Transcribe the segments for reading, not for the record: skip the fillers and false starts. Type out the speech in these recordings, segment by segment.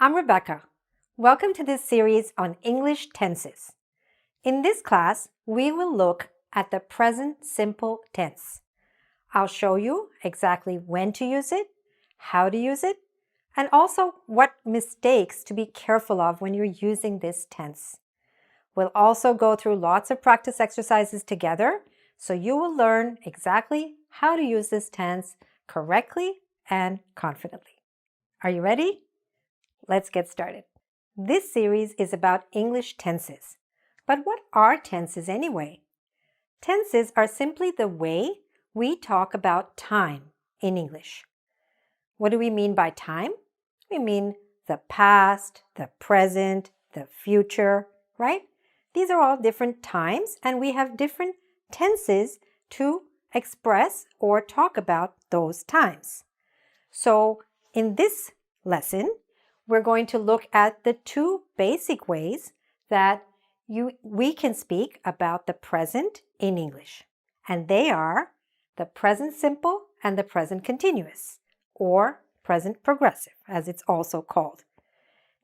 I'm Rebecca. Welcome to this series on English tenses. In this class, we will look at the present simple tense. I'll show you exactly when to use it, how to use it, and also what mistakes to be careful of when you're using this tense. We'll also go through lots of practice exercises together, so you will learn exactly how to use this tense correctly and confidently. Are you ready? Let's get started. This series is about English tenses. But what are tenses anyway? Tenses are simply the way we talk about time in English. What do we mean by time? We mean the past, the present, the future, right? These are all different times, and we have different tenses to express or talk about those times. So in this lesson, we're going to look at the two basic ways that we can speak about the present in English. And they are the present simple and the present continuous, or present progressive, as it's also called.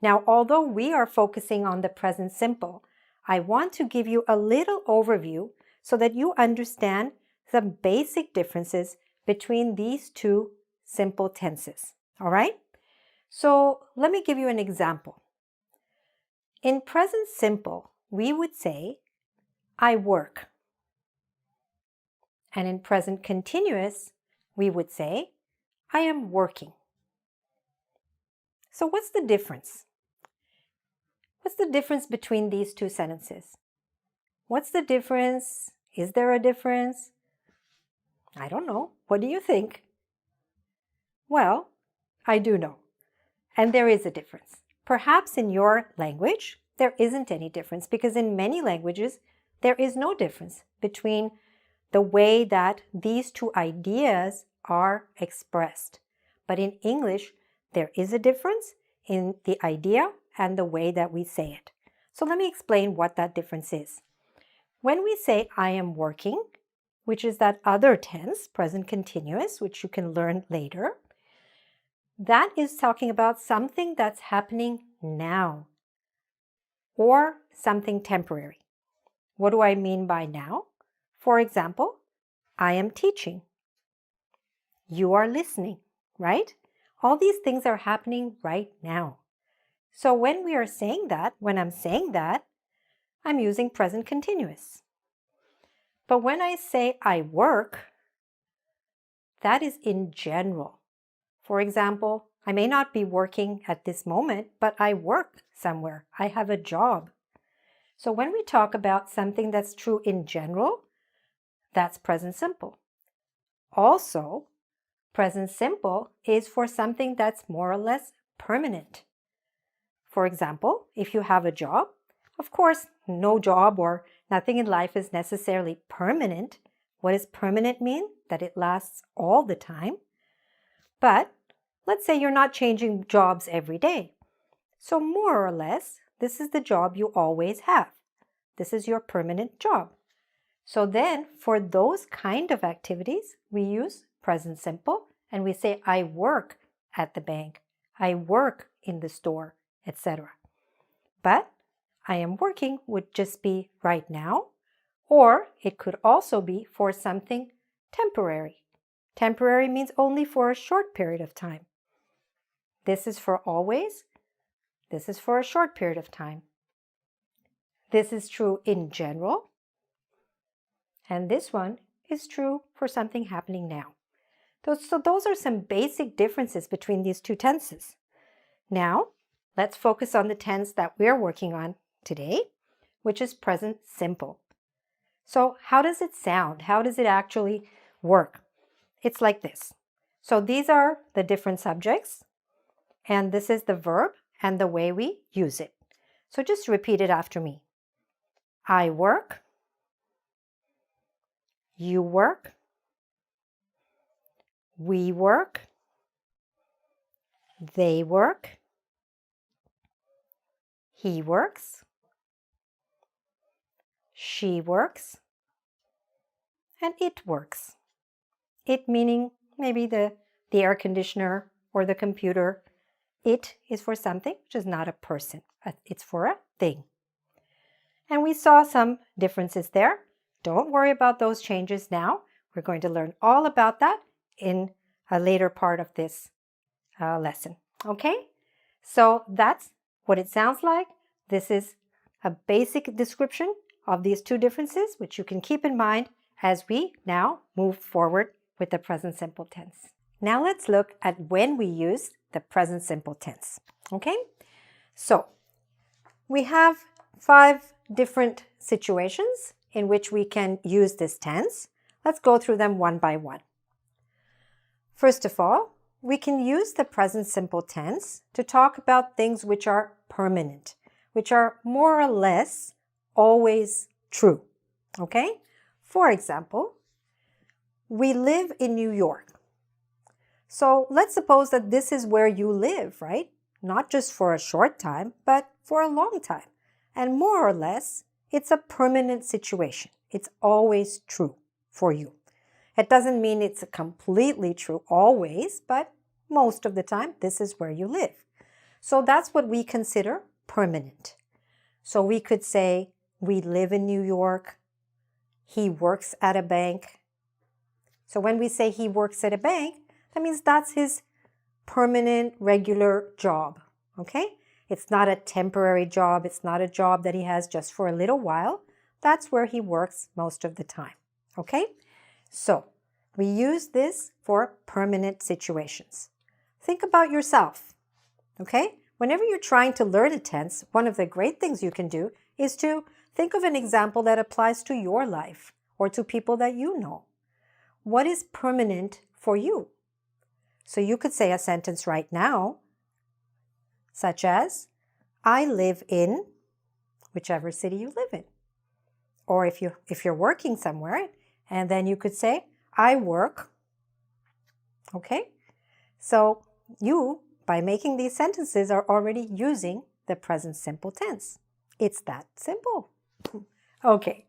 Now, although we are focusing on the present simple, I want to give you a little overview so that you understand the basic differences between these two simple tenses. All right? So let me give you an example. In present simple, we would say, I work. And in present continuous, we would say, I am working. So what's the difference? What's the difference between these two sentences? What's the difference? Is there a difference? I don't know. What do you think? Well, I do know. And there is a difference. Perhaps in your language, there isn't any difference because in many languages, there is no difference between the way that these two ideas are expressed. But in English, there is a difference in the idea and the way that we say it. So let me explain what that difference is. When we say I am working, which is that other tense, present continuous, which you can learn later, that is talking about something that's happening now or something temporary. What do I mean by now? For example, I am teaching. You are listening, right? All these things are happening right now. So when we are saying that, when I'm saying that, I'm using present continuous. But when I say I work, that is in general. For example, I may not be working at this moment, but I work somewhere. I have a job. So when we talk about something that's true in general, that's present simple. Also, present simple is for something that's more or less permanent. For example, if you have a job, of course, no job or nothing in life is necessarily permanent. What does permanent mean? That it lasts all the time. But let's say you're not changing jobs every day. So more or less, this is the job you always have. This is your permanent job. So then for those kind of activities, we use present simple and we say, I work at the bank. I work in the store, etc. But I am working would just be right now, or it could also be for something temporary. Temporary means only for a short period of time. This is for always. This is for a short period of time. This is true in general. And this one is true for something happening now. So those are some basic differences between these two tenses. Now, let's focus on the tense that we're working on today, which is present simple. So how does it sound? How does it actually work? It's like this. So these are the different subjects, and this is the verb and the way we use it. So just repeat it after me. I work. You work. We work. They work. He works. She works. And it works. It meaning maybe the air conditioner or the computer. It is for something which is not a person. It's for a thing. And we saw some differences there. Don't worry about those changes now. We're going to learn all about that in a later part of this lesson. Okay? So that's what it sounds like. This is a basic description of these two differences, which you can keep in mind as we now move forward with the present simple tense. Now let's look at when we use the present simple tense. Okay? So we have 5 different situations in which we can use this tense. Let's go through them one by one. First of all, we can use the present simple tense to talk about things which are permanent, which are more or less always true. Okay? For example, we live in New York. So let's suppose that this is where you live, right? Not just for a short time, but for a long time. And more or less, it's a permanent situation. It's always true for you. It doesn't mean it's completely true always, but most of the time, this is where you live. So that's what we consider permanent. So we could say, we live in New York. He works at a bank. So when we say he works at a bank, that means that's his permanent, regular job. Okay? It's not a temporary job. It's not a job that he has just for a little while. That's where he works most of the time. Okay? So we use this for permanent situations. Think about yourself. Okay? Whenever you're trying to learn a tense, one of the great things you can do is to think of an example that applies to your life or to people that you know. What is permanent for you? So you could say a sentence right now, such as, I live in whichever city you live in. Or if you're working somewhere, and then you could say, I work. Okay? So you, by making these sentences, are already using the present simple tense. It's that simple. Okay,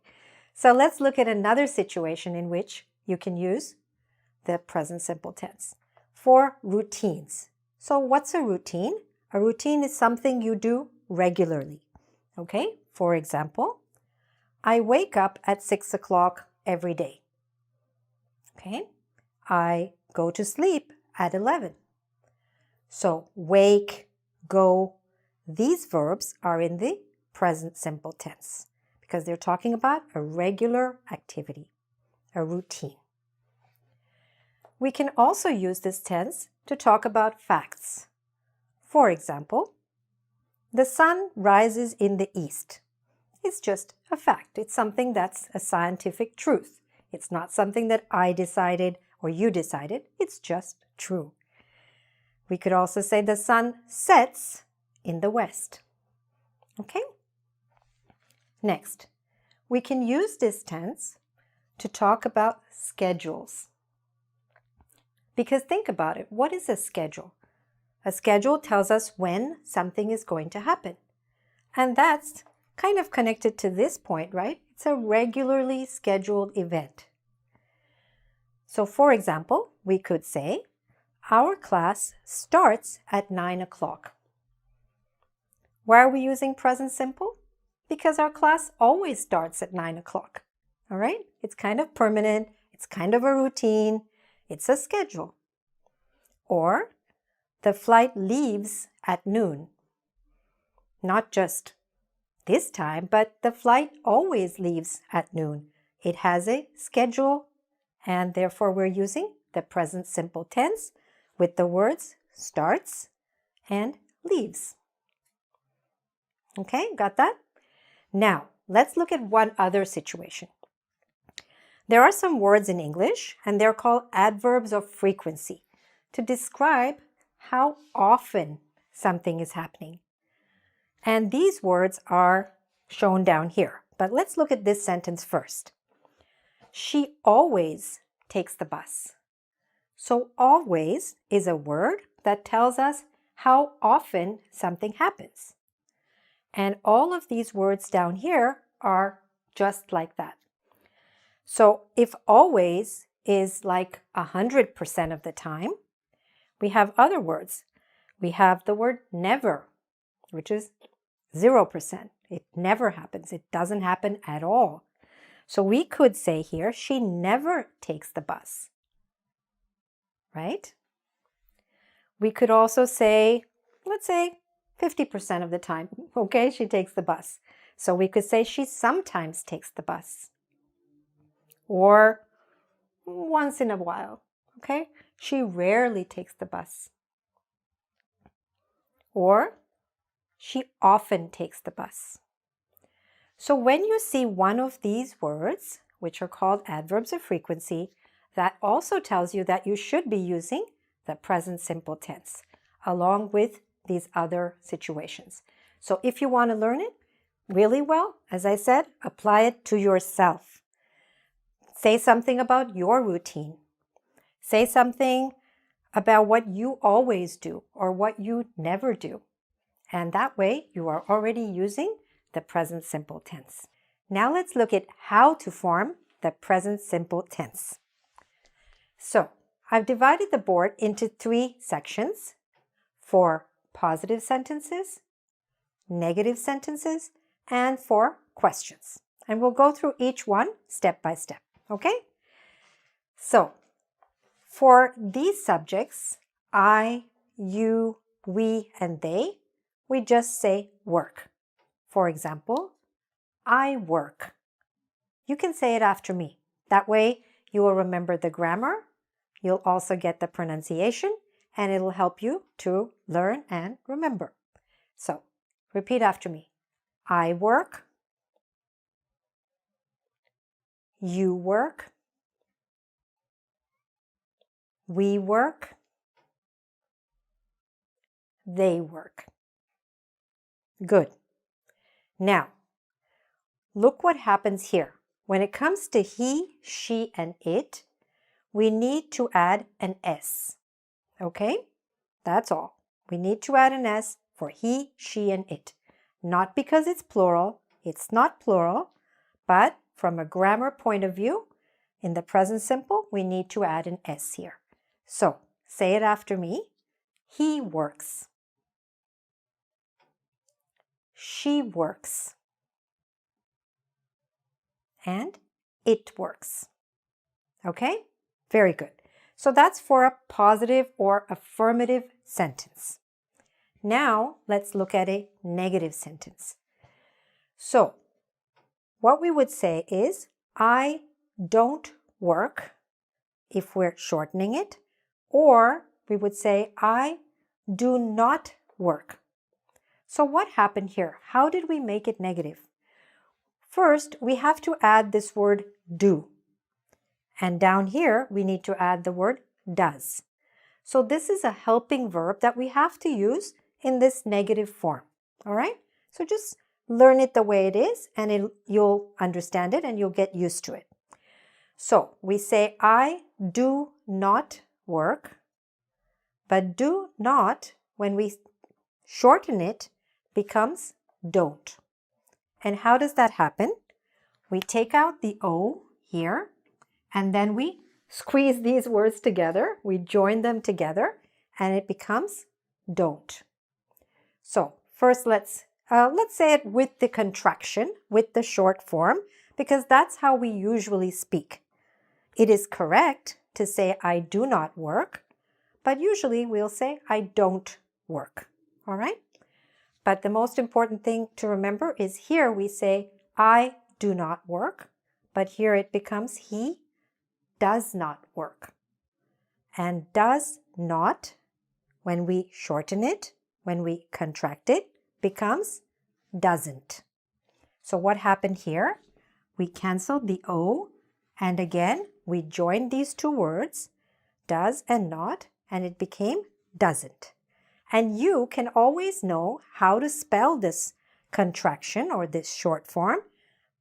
so let's look at another situation in which you can use the present simple tense for routines. So what's a routine? A routine is something you do regularly. Okay, for example, I wake up at 6 o'clock every day. Okay, I go to sleep at 11. So wake, go, these verbs are in the present simple tense because they're talking about a regular activity, a routine. We can also use this tense to talk about facts. For example, the sun rises in the east. It's just a fact. It's something that's a scientific truth. It's not something that I decided or you decided. It's just true. We could also say the sun sets in the west. Okay? Next, we can use this tense to talk about schedules. Because think about it, what is a schedule? A schedule tells us when something is going to happen. And that's kind of connected to this point, right? It's a regularly scheduled event. So for example, we could say, our class starts at 9 o'clock. Why are we using present simple? Because our class always starts at 9 o'clock. All right? It's kind of permanent. It's kind of a routine. It's a schedule. Or the flight leaves at noon. Not just this time, but the flight always leaves at noon. It has a schedule, and therefore we're using the present simple tense with the words starts and leaves. Okay, got that? Now, let's look at one other situation. There are some words in English, and they're called adverbs of frequency to describe how often something is happening. And these words are shown down here. But let's look at this sentence first. She always takes the bus. So always is a word that tells us how often something happens. And all of these words down here are just like that. So if always is like 100% of the time, we have other words We have the word never, which is 0%. It never happens. It doesn't happen at all. So we could say here, she never takes the bus, right? We could also say, let's say 50% of the time, okay, she takes the bus. So we could say she sometimes takes the bus. Or once in a while, okay? She rarely takes the bus. Or she often takes the bus. So when you see one of these words, which are called adverbs of frequency, that also tells you that you should be using the present simple tense along with these other situations. So if you want to learn it really well, as I said, apply it to yourself. Say something about your routine. Say something about what you always do or what you never do. And that way you are already using the present simple tense. Now let's look at how to form the present simple tense. So I've divided the board into 3 sections for positive sentences, negative sentences, and for questions. And we'll go through each one step by step, okay? So for these subjects, I, you, we, and they, we just say work. For example, I work. You can say it after me. That way you will remember the grammar, you'll also get the pronunciation, and it'll help you to learn and remember. So, repeat after me. I work. You work. We work. They work. Good. Now, look what happens here. When it comes to he, she, and it, we need to add an S. Okay? That's all. We need to add an S for he, she, and it. Not because it's plural. It's not plural. But from a grammar point of view, in the present simple, we need to add an S here. So, say it after me. He works. She works. And it works. Okay? Very good. So that's for a positive or affirmative sentence. Now, let's look at a negative sentence. So, what we would say is, I don't work, if we're shortening it, or we would say, I do not work. So what happened here? How did we make it negative? First, we have to add this word do. And down here, we need to add the word does. So this is a helping verb that we have to use in this negative form. All right? So just learn it the way it is, and you'll understand it and you'll get used to it. So we say, I do not work, but do not, when we shorten it, becomes don't. And how does that happen? We take out the O here, and then we squeeze these words together. We join them together, and it becomes don't. So first let's say it with the contraction, with the short form, because that's how we usually speak. It is correct to say I do not work, but usually we'll say I don't work. All right? But the most important thing to remember is here we say I do not work, but here it becomes he does not work. And does not, when we shorten it, when we contract it, becomes doesn't. So what happened here? We canceled the O, and again, we joined these two words, does and not, and it became doesn't. And you can always know how to spell this contraction or this short form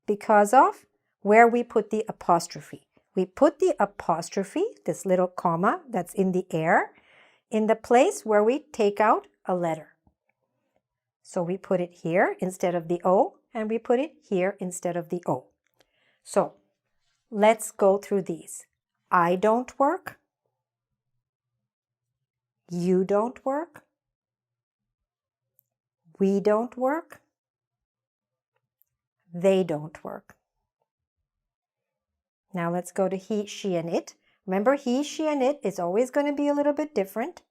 because of where we put the apostrophe. We put the apostrophe, this little comma that's in the air, in the place where we take out a letter. So we put it here instead of the O, and we put it here instead of the O. So let's go through these. I don't work. You don't work. We don't work. They don't work. Now let's go to he, she, and it. Remember, he, she, and it is always going to be a little bit different.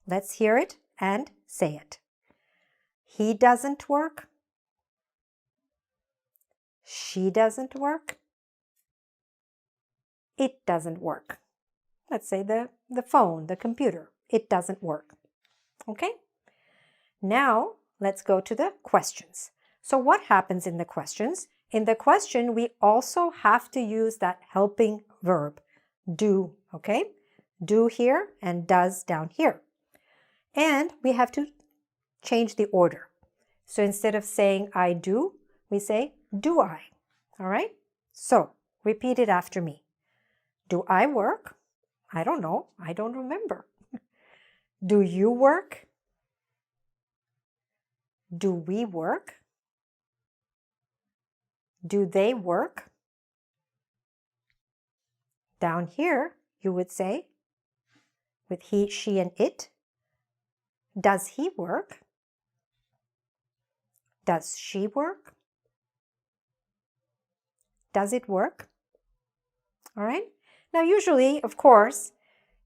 Let's hear it and say it. He doesn't work. She doesn't work. It doesn't work. Let's say the phone, the computer. It doesn't work. Okay? Now, let's go to the questions. So what happens in the questions? In the question, we also have to use that helping verb, do, okay? Do here and does down here. And we have to change the order. So instead of saying I do, we say do I, all right? So repeat it after me. Do I work? I don't know. I don't remember. Do you work? Do we work? Do they work? Down here, you would say, with he, she, and it, does he work? Does she work? Does it work? All right. Now, usually, of course,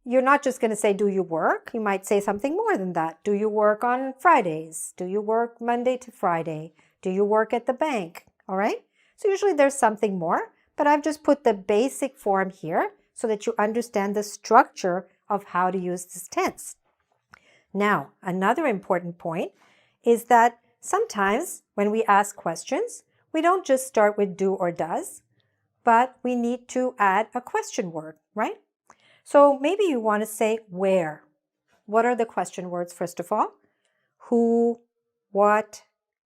you're not just going to say, do you work? You might say something more than that. Do you work on Fridays? Do you work Monday to Friday? Do you work at the bank? All right. So usually there's something more, but I've just put the basic form here so that you understand the structure of how to use this tense. Now, another important point is that sometimes when we ask questions, we don't just start with do or does, but we need to add a question word, right? So maybe you want to say where. What are the question words, first of all? Who, what,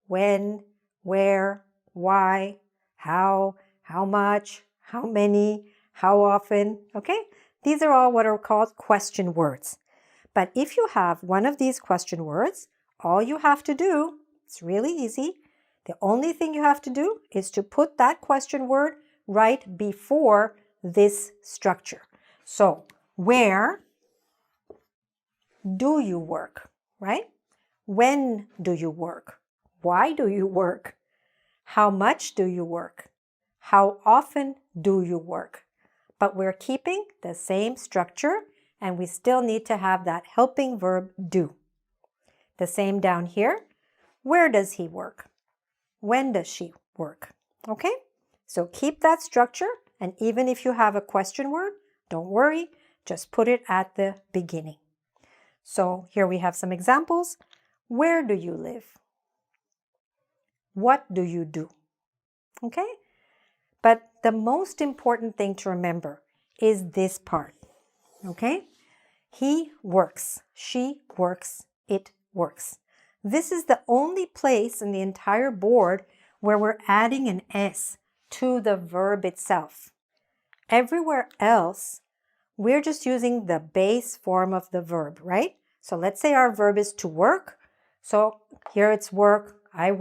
when, where, why, how much, how many, how often, okay? These are all what are called question words. But if you have one of these question words, all you have to do, it's really easy. The only thing you have to do is to put that question word right before this structure. So, where do you work, right? When do you work? Why do you work? How much do you work? How often do you work? But we're keeping the same structure and we still need to have that helping verb do. The same down here. Where does he work? When does she work? Okay? So keep that structure, and even if you have a question word, don't worry, just put it at the beginning. So here we have some examples. Where do you live? What do you do? Okay? But the most important thing to remember is this part. Okay? He works. She works. It works. This is the only place in the entire board where we're adding an S to the verb itself. Everywhere else, we're just using the base form of the verb, right? So let's say our verb is to work. So here it's work, I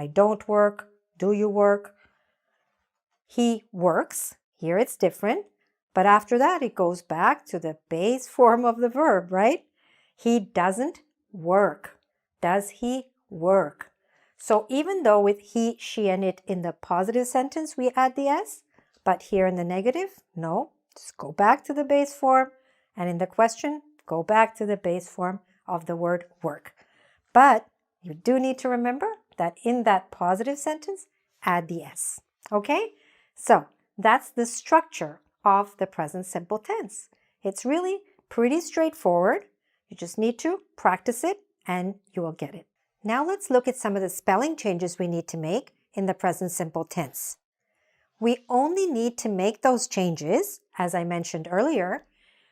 don't work, do you work? He works. Here it's different. But after that, it goes back to the base form of the verb, right? He doesn't work. Does he work? So even though with he, she, and it in the positive sentence, we add the S, but here in the negative, no. Just go back to the base form. And in the question, go back to the base form of the word work. But you do need to remember that in that positive sentence, add the S. Okay? So that's the structure of the present simple tense. It's really pretty straightforward. You just need to practice it and you will get it. Now let's look at some of the spelling changes we need to make in the present simple tense. We only need to make those changes, as I mentioned earlier,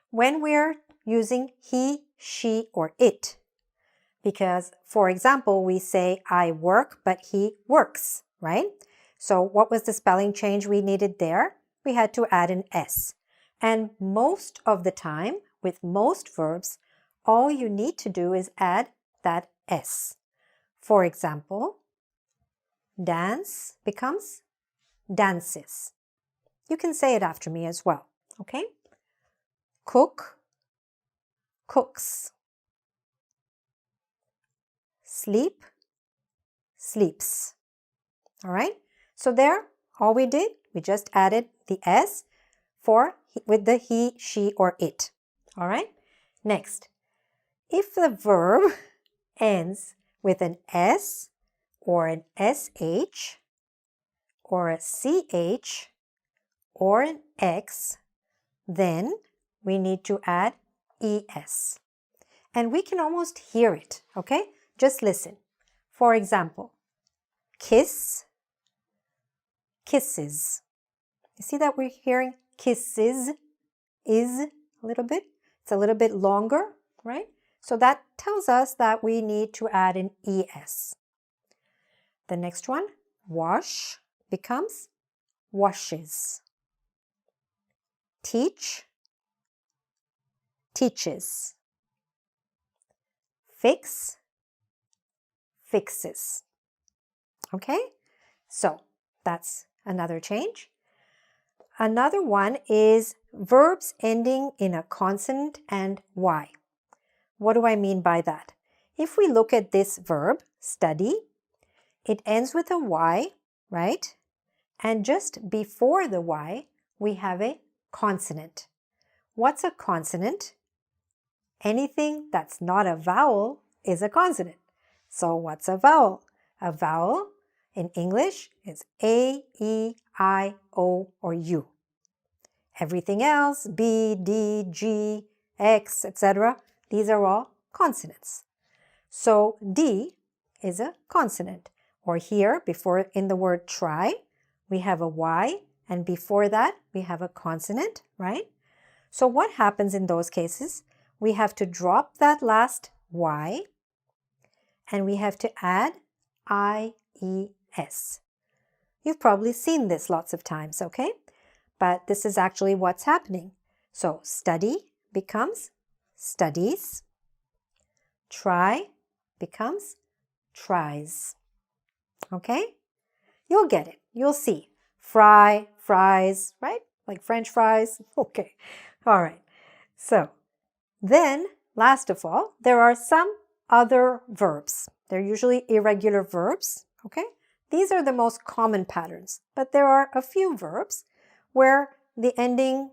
when we're using he, she, or it. Because, for example, we say I work, but he works, right? So what was the spelling change we needed there? We had to add an S. And most of the time, with most verbs, all you need to do is add that S. For example, dance becomes dances. You can say it after me as well, okay? Cook, cooks. Sleep, sleeps. All right? So there, all we did, we just added the S with the he, she, or it. All right? Next, if the verb ends with an S or an SH or a CH or an X, then we need to add ES. And we can almost hear it, okay? Just listen. For example, kiss, kisses. You see that we're hearing kisses, is a little bit? It's a little bit longer, right? So that tells us that we need to add an ES. The next one, wash, becomes washes. Teach, teaches. Fix, fixes. Okay? So that's another change. Another one is verbs ending in a consonant and Y. What do I mean by that? If we look at this verb, study, it ends with a Y, right? And just before the Y, we have a consonant. What's a consonant? Anything that's not a vowel is a consonant. So what's a vowel? A vowel in English is A, E, I, O, or U. Everything else, B, D, G, X, etc., these are all consonants. So D is a consonant. Or here, before in the word try, we have a Y, and before that, we have a consonant, right? So what happens in those cases? We have to drop that last Y, and we have to add IES. You've probably seen this lots of times, okay? But this is actually what's happening. So study becomes studies. Try becomes tries. Okay? You'll get it. You'll see. Fry, fries, right? Like French fries. Okay. All right. So then, last of all, there are some other verbs. They're usually irregular verbs. Okay? These are the most common patterns. But there are a few verbs where the ending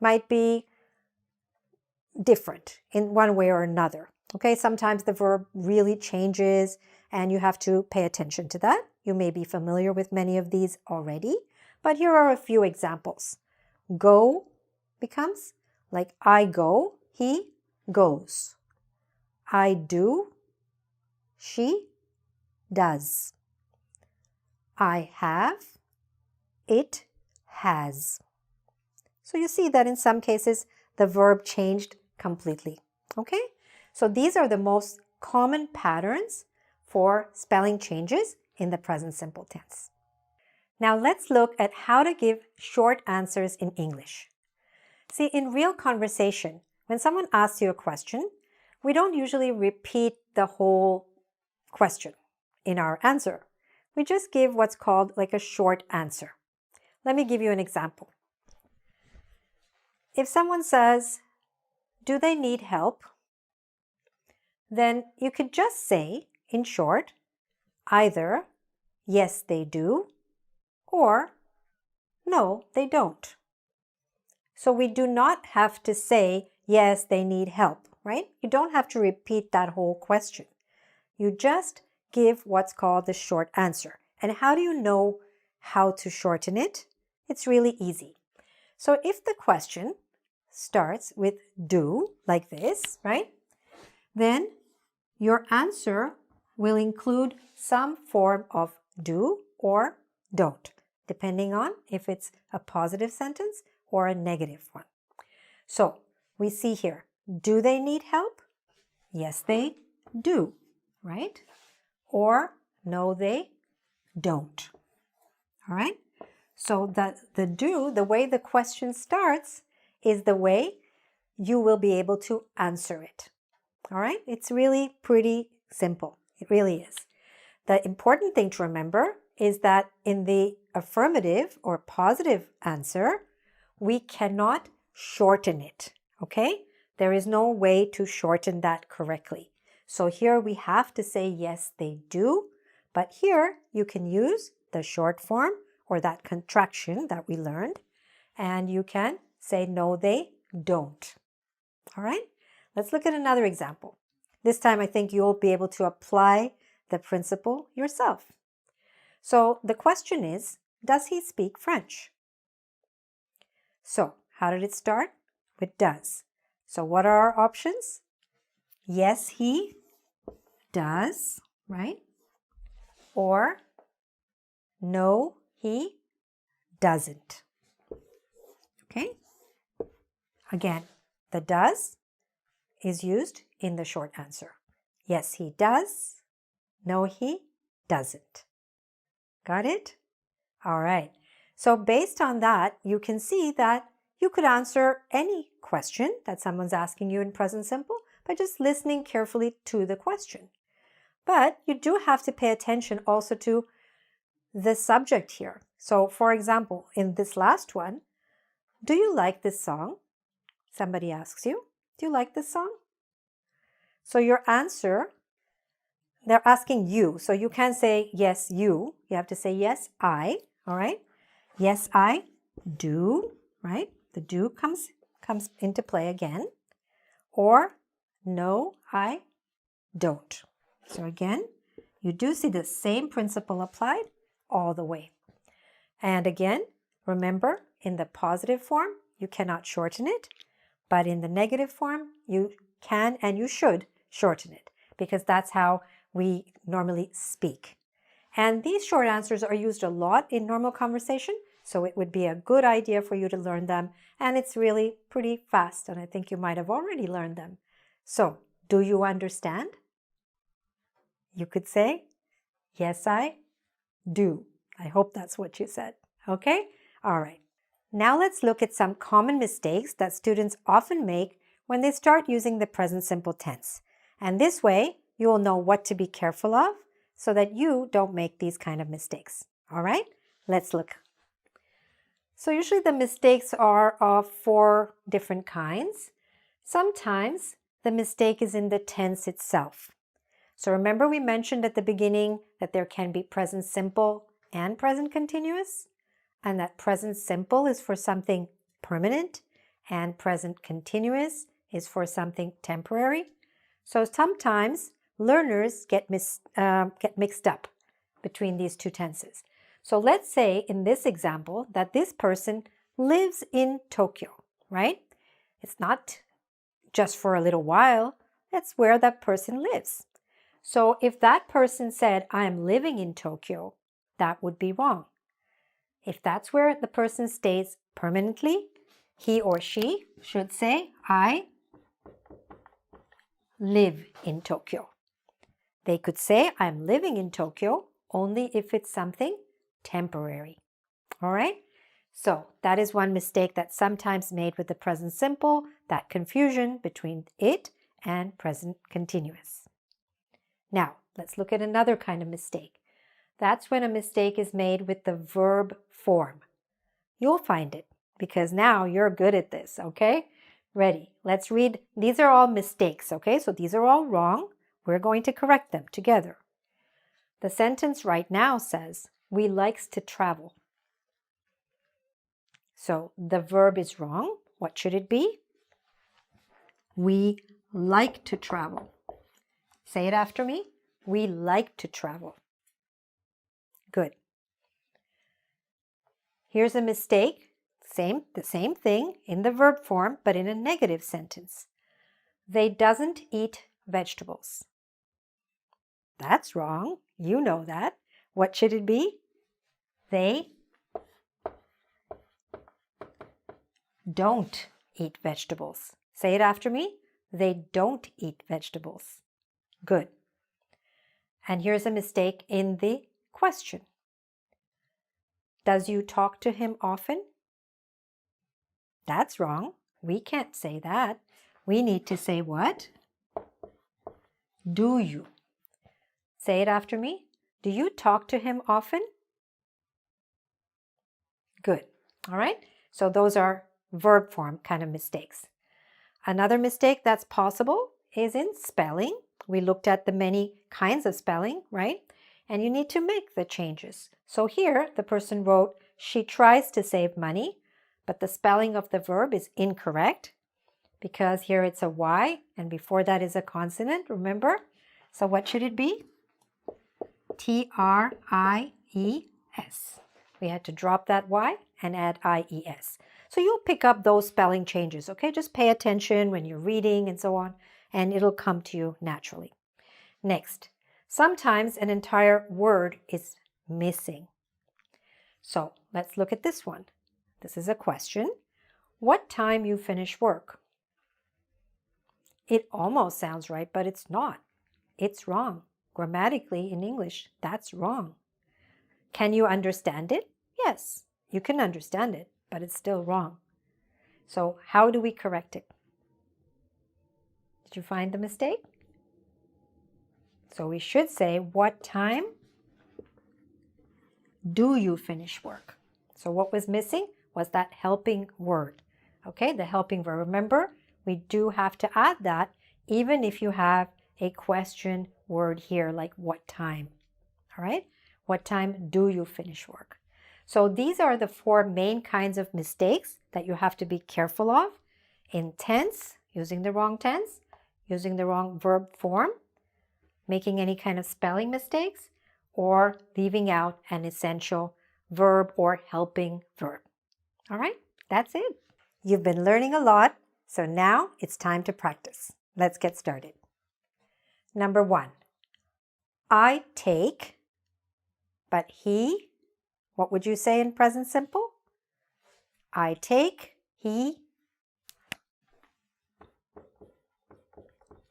might be different in one way or another. Okay, sometimes the verb really changes and you have to pay attention to that. You may be familiar with many of these already, but here are a few examples. Go becomes like I go, he goes. I do, she does. I have, it has. So you see that in some cases the verb changed completely. Okay? So these are the most common patterns for spelling changes in the present simple tense. Now let's look at how to give short answers in English. See, in real conversation, when someone asks you a question, we don't usually repeat the whole question in our answer. We just give what's called like a short answer. Let me give you an example. If someone says, "Do they need help?" then you could just say, in short, either yes, they do, or no, they don't. So we do not have to say, yes, they need help, right? You don't have to repeat that whole question. You just give what's called the short answer. And how do you know how to shorten it? It's really easy. So if the question starts with do, like this, right? Then your answer will include some form of do or don't, depending on if it's a positive sentence or a negative one. So we see here, do they need help? Yes, they do, right? Or no, they don't. All right? So the do, the way the question starts, is the way you will be able to answer it. All right? It's really pretty simple. It really is. The important thing to remember is that in the affirmative or positive answer, we cannot shorten it. Okay? There is no way to shorten that correctly. So here we have to say yes, they do, But here you can use the short form or that contraction that we learned, and you can say no, they don't. All right, let's look at another example. This time I think you'll be able to apply the principle yourself. So the question is, does he speak French? So how did it start? With does. So what are our options? Yes, he does, right? Or no, he doesn't. Okay? Again, the does is used in the short answer. Yes, he does. No, he doesn't. Got it? All right. So based on that, you can see that you could answer any question that someone's asking you in present simple by just listening carefully to the question. But you do have to pay attention also to the subject here. So for example, in this last one, do you like this song? Somebody asks you, do you like this song? So your answer, they're asking you. So you can't say yes, you. You have to say yes, I. All right? Yes, I do. Right? The do comes into play again. Or no, I don't. So again, you do see the same principle applied all the way. And again, remember, in the positive form, you cannot shorten it. But in the negative form, you can and you should shorten it because that's how we normally speak. And these short answers are used a lot in normal conversation, so it would be a good idea for you to learn them. And it's really pretty fast, and I think you might have already learned them. So, do you understand? You could say, yes, I do. I hope that's what you said. Okay? All right. Now let's look at some common mistakes that students often make when they start using the present simple tense. And this way, you will know what to be careful of so that you don't make these kind of mistakes. All right? Let's look. So usually the mistakes are of 4 different kinds. Sometimes the mistake is in the tense itself. So remember we mentioned at the beginning that there can be present simple and present continuous, and that present simple is for something permanent and present continuous is for something temporary. So sometimes learners get mixed up between these two tenses. So let's say in this example that this person lives in Tokyo, right? It's not just for a little while, that's where that person lives. So if that person said, I am living in Tokyo, that would be wrong. If that's where the person stays permanently, he or she should say, I live in Tokyo. They could say, I'm living in Tokyo only if it's something temporary. All right? So that is one mistake that's sometimes made with the present simple, that confusion between it and present continuous. Now, let's look at another kind of mistake. That's when a mistake is made with the verb form. You'll find it because now you're good at this, okay? Ready? Let's read. These are all mistakes, okay? So these are all wrong. We're going to correct them together. The sentence right now says, we likes to travel. So the verb is wrong. What should it be? We like to travel. Say it after me. We like to travel. Good. Here's a mistake. The same thing in the verb form, but in a negative sentence. They doesn't eat vegetables. That's wrong. You know that. What should it be? They don't eat vegetables. Say it after me. They don't eat vegetables. Good. And here's a mistake in the question. Does you talk to him often? That's wrong. We can't say that. We need to say what? Do you? Say it after me. Do you talk to him often? Good. All right. So those are verb form kind of mistakes. Another mistake that's possible is in spelling. We looked at the many kinds of spelling, right? and you need to make the changes. So here the person wrote, she tries to save money, but the spelling of the verb is incorrect because here it's a Y and before that is a consonant, remember? So what should it be? T-R-I-E-S. We had to drop that Y and add I-E-S. So you'll pick up those spelling changes, okay? Just pay attention when you're reading and so on, and it'll come to you naturally. Next, sometimes an entire word is missing. So let's look at this one. This is a question. What time you finish work? It almost sounds right, but it's not. It's wrong. Grammatically in English, that's wrong. Can you understand it? Yes, you can understand it, but it's still wrong. So how do we correct it? Did you find the mistake? So we should say, what time do you finish work? So what was missing was that helping word. Okay, the helping verb. Remember, we do have to add that even if you have a question word here, like what time. All right, what time do you finish work? So these are the 4 main kinds of mistakes that you have to be careful of in tense, using the wrong tense, using the wrong verb form, making any kind of spelling mistakes, or leaving out an essential verb or helping verb. All right, that's it. You've been learning a lot, so now it's time to practice. Let's get started. Number 1, I take, but he, what would you say in present simple? I take, he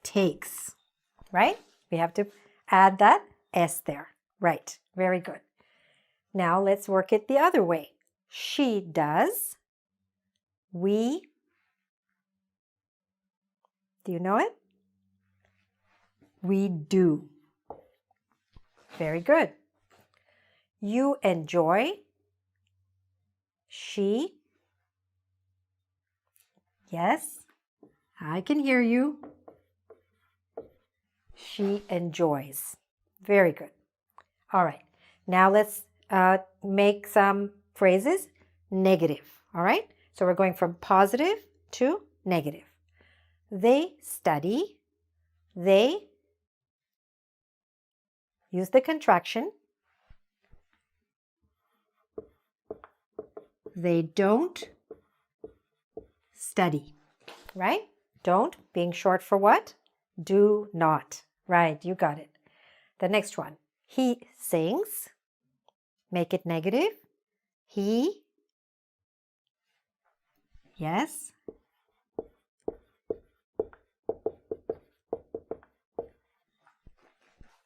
takes, right? We have to add that S there. Right, very good. Now let's work it the other way. She does, we, do you know it? We do. Very good. You enjoy, she, yes, I can hear you. She enjoys. Very good. All right, now let's make some phrases negative. All right, so we're going from positive to negative. They study, they, use the contraction. They don't study, right? Don't being short for what? Do not. Right, you got it. The next one. He sings. Make it negative. He, yes.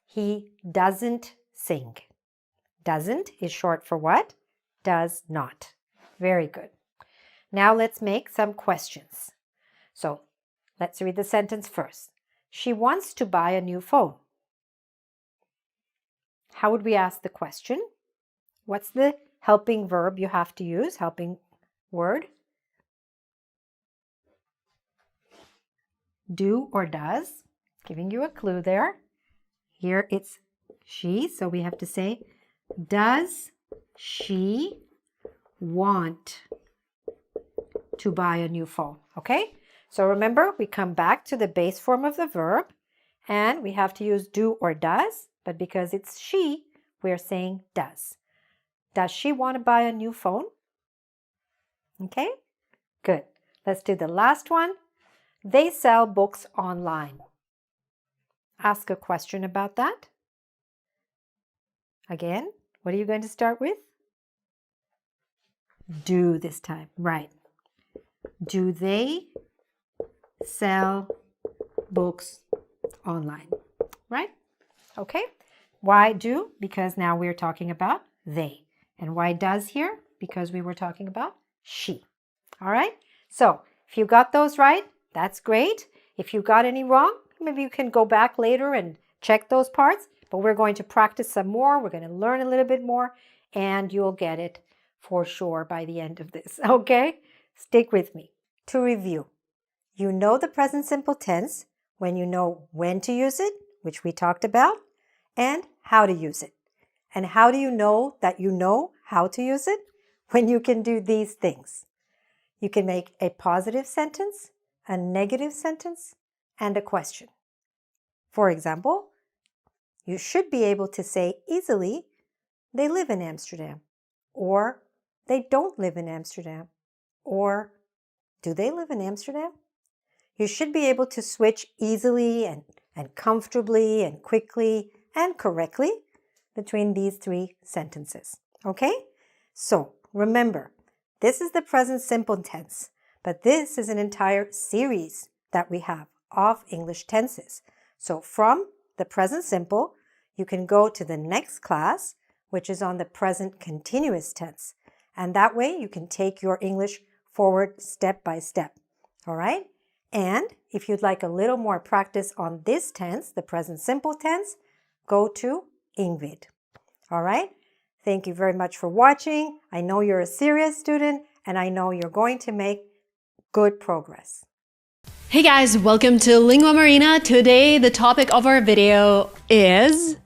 He doesn't sing. Doesn't is short for what? Does not. Very good. Now let's make some questions. So let's read the sentence first. She wants to buy a new phone. How would we ask the question? What's the helping verb you have to use? Helping word? Do or does. Giving you a clue there. Here it's she, so we have to say, does she want to buy a new phone? Okay? So remember, we come back to the base form of the verb, and we have to use do or does, but because it's she, we're saying does. Does she want to buy a new phone? Okay? Good. Let's do the last one. They sell books online. Ask a question about that. Again, what are you going to start with? Do this time. Right. Do they sell books online? Right? Okay. Why do? Because now we're talking about they. And why does here? Because we were talking about she. All right? So if you got those right, that's great. If you got any wrong, maybe you can go back later and check those parts. But we're going to practice some more. We're going to learn a little bit more. And you'll get it for sure by the end of this. Okay? Stick with me. To review, you know the present simple tense when you know when to use it, which we talked about, and how to use it. And how do you know that you know how to use it? When you can do these things. You can make a positive sentence, a negative sentence, and a question. For example, you should be able to say easily, they live in Amsterdam, or they don't live in Amsterdam, or do they live in Amsterdam? You should be able to switch easily and comfortably and quickly and correctly between these three sentences. Okay? So remember, this is the present simple tense, but this is an entire series that we have of English tenses. So from the present simple, you can go to the next class, which is on the present continuous tense. And that way you can take your English forward step by step. All right? And if you'd like a little more practice on this tense, the present simple tense, go to Ingvid. All right? Thank you very much for watching. I know you're a serious student, and I know you're going to make good progress. Hey guys, welcome to Lingua Marina. Today, the topic of our video is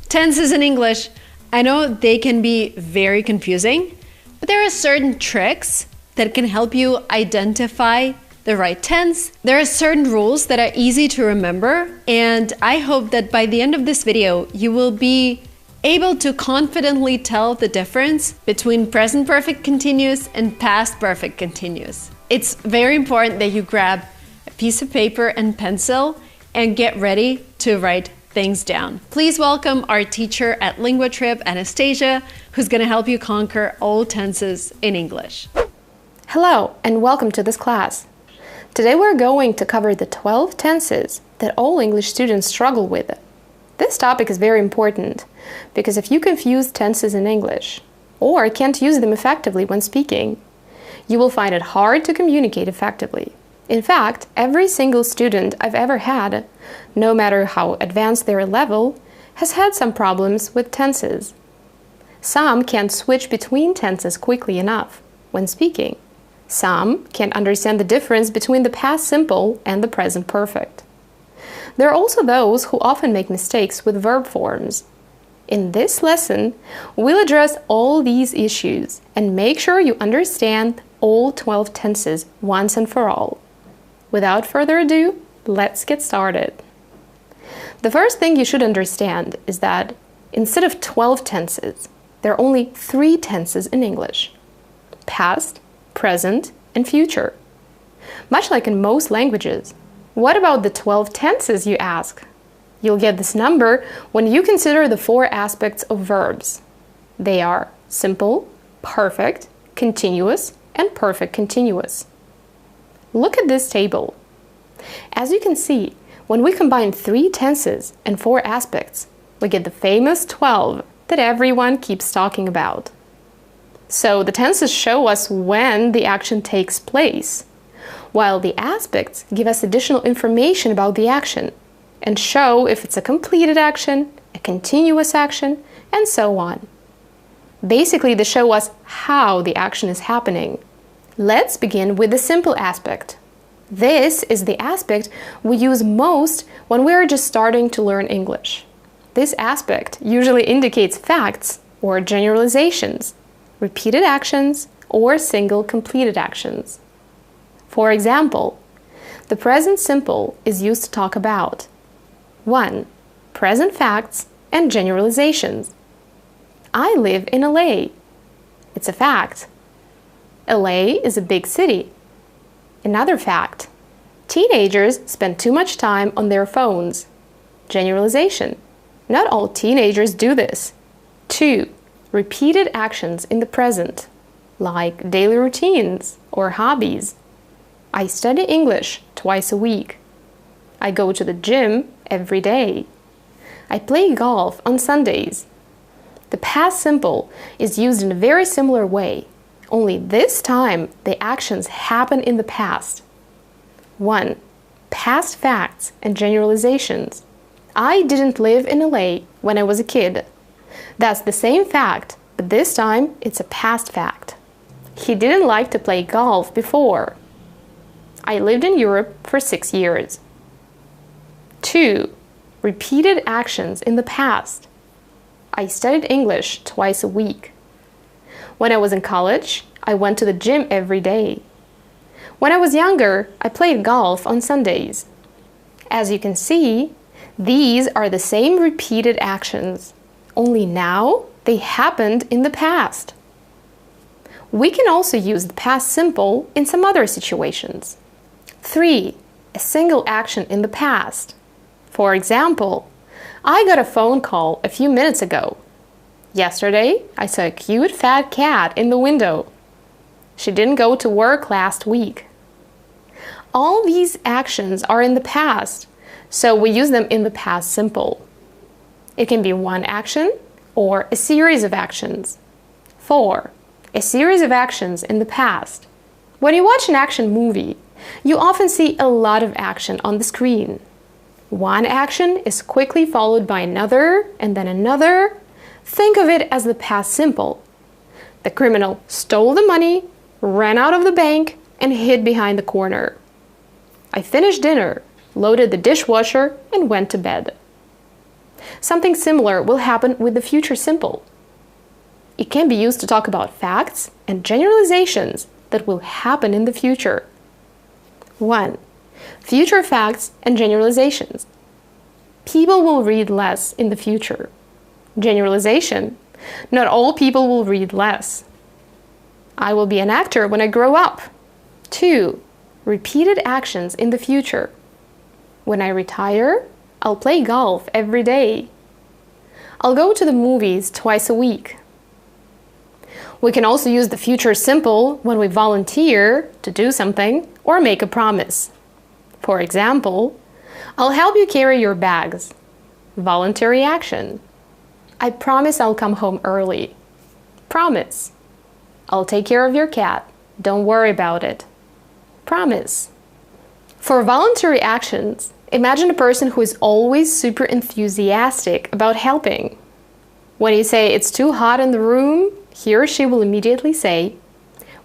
tenses in English. I know they can be very confusing, but there are certain tricks that can help you identify the right tense. There are certain rules that are easy to remember, and I hope that by the end of this video, you will be able to confidently tell the difference between present perfect continuous and past perfect continuous. It's very important that you grab a piece of paper and pencil and get ready to write things down. Please welcome our teacher at LinguaTrip, Anastasia, who's going to help you conquer all tenses in English. Hello and welcome to this class. Today we're going to cover the 12 tenses that all English students struggle with. This topic is very important because if you confuse tenses in English or can't use them effectively when speaking, you will find it hard to communicate effectively. In fact, every single student I've ever had, no matter how advanced their level, has had some problems with tenses. Some can't switch between tenses quickly enough when speaking. Some can't understand the difference between the past simple and the present perfect. There are also those who often make mistakes with verb forms. In this lesson, we'll address all these issues and make sure you understand all 12 tenses once and for all. Without further ado, let's get started. The first thing you should understand is that instead of 12 tenses, there are only 3 tenses in English: past, present, and future. Much like in most languages. What about the 12 tenses, you ask? You'll get this number when you consider the 4 aspects of verbs. They are simple, perfect, continuous, and perfect continuous. Look at this table. As you can see, when we combine 3 tenses and 4 aspects, we get the famous 12 that everyone keeps talking about. So the tenses show us when the action takes place, while the aspects give us additional information about the action and show if it's a completed action, a continuous action, and so on. Basically, they show us how the action is happening. Let's begin with the simple aspect. This is the aspect we use most when we are just starting to learn English. This aspect usually indicates facts or generalizations, repeated actions, or single completed actions. For example, the present simple is used to talk about 1. Present facts and generalizations. I live in LA. It's a fact. LA is a big city. Another fact. Teenagers spend too much time on their phones. Generalization. Not all teenagers do this. 2. Repeated actions in the present, like daily routines or hobbies. I study English twice a week. I go to the gym every day. I play golf on Sundays. The past simple is used in a very similar way, only this time the actions happen in the past. 1. Past facts and generalizations. I didn't live in LA when I was a kid. That's the same fact, but this time it's a past fact. He didn't like to play golf before. I lived in Europe for 6 years. 2. Repeated actions in the past. I studied English twice a week. When I was in college, I went to the gym every day. When I was younger, I played golf on Sundays. As you can see, these are the same repeated actions, only now they happened in the past. We can also use the past simple in some other situations. 3. A single action in the past. For example, I got a phone call a few minutes ago. Yesterday, I saw a cute fat cat in the window. She didn't go to work last week. All these actions are in the past, so we use them in the past simple. It can be one action or a series of actions. 4. A series of actions in the past. When you watch an action movie, you often see a lot of action on the screen. One action is quickly followed by another and then another. Think of it as the past simple. The criminal stole the money, ran out of the bank, and hid behind the corner. I finished dinner, loaded the dishwasher, and went to bed. Something similar will happen with the future simple. It can be used to talk about facts and generalizations that will happen in the future. 1. Future facts and generalizations. People will read less in the future. Generalization. Not all people will read less. I will be an actor when I grow up. 2. Repeated actions in the future. When I retire, I'll play golf every day. I'll go to the movies twice a week. We can also use the future simple when we volunteer to do something or make a promise. For example, I'll help you carry your bags. Voluntary action. I promise I'll come home early. Promise. I'll take care of your cat. Don't worry about it. Promise. For voluntary actions, imagine a person who is always super enthusiastic about helping. When you say it's too hot in the room, he or she will immediately say,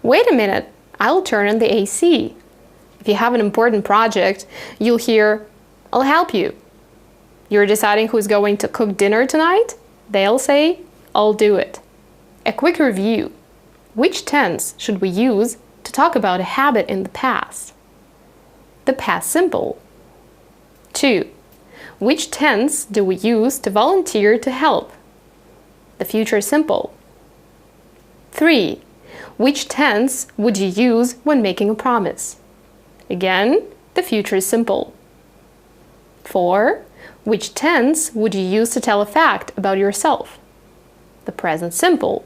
"Wait a minute, I'll turn on the AC." If you have an important project, you'll hear, "I'll help you." You're deciding who's going to cook dinner tonight? They'll say, "I'll do it." A quick review. Which tense should we use to talk about a habit in the past? The past simple. 2. Which tense do we use to volunteer to help? The future simple. 3. Which tense would you use when making a promise? Again, the future simple. 4. Which tense would you use to tell a fact about yourself? The present simple.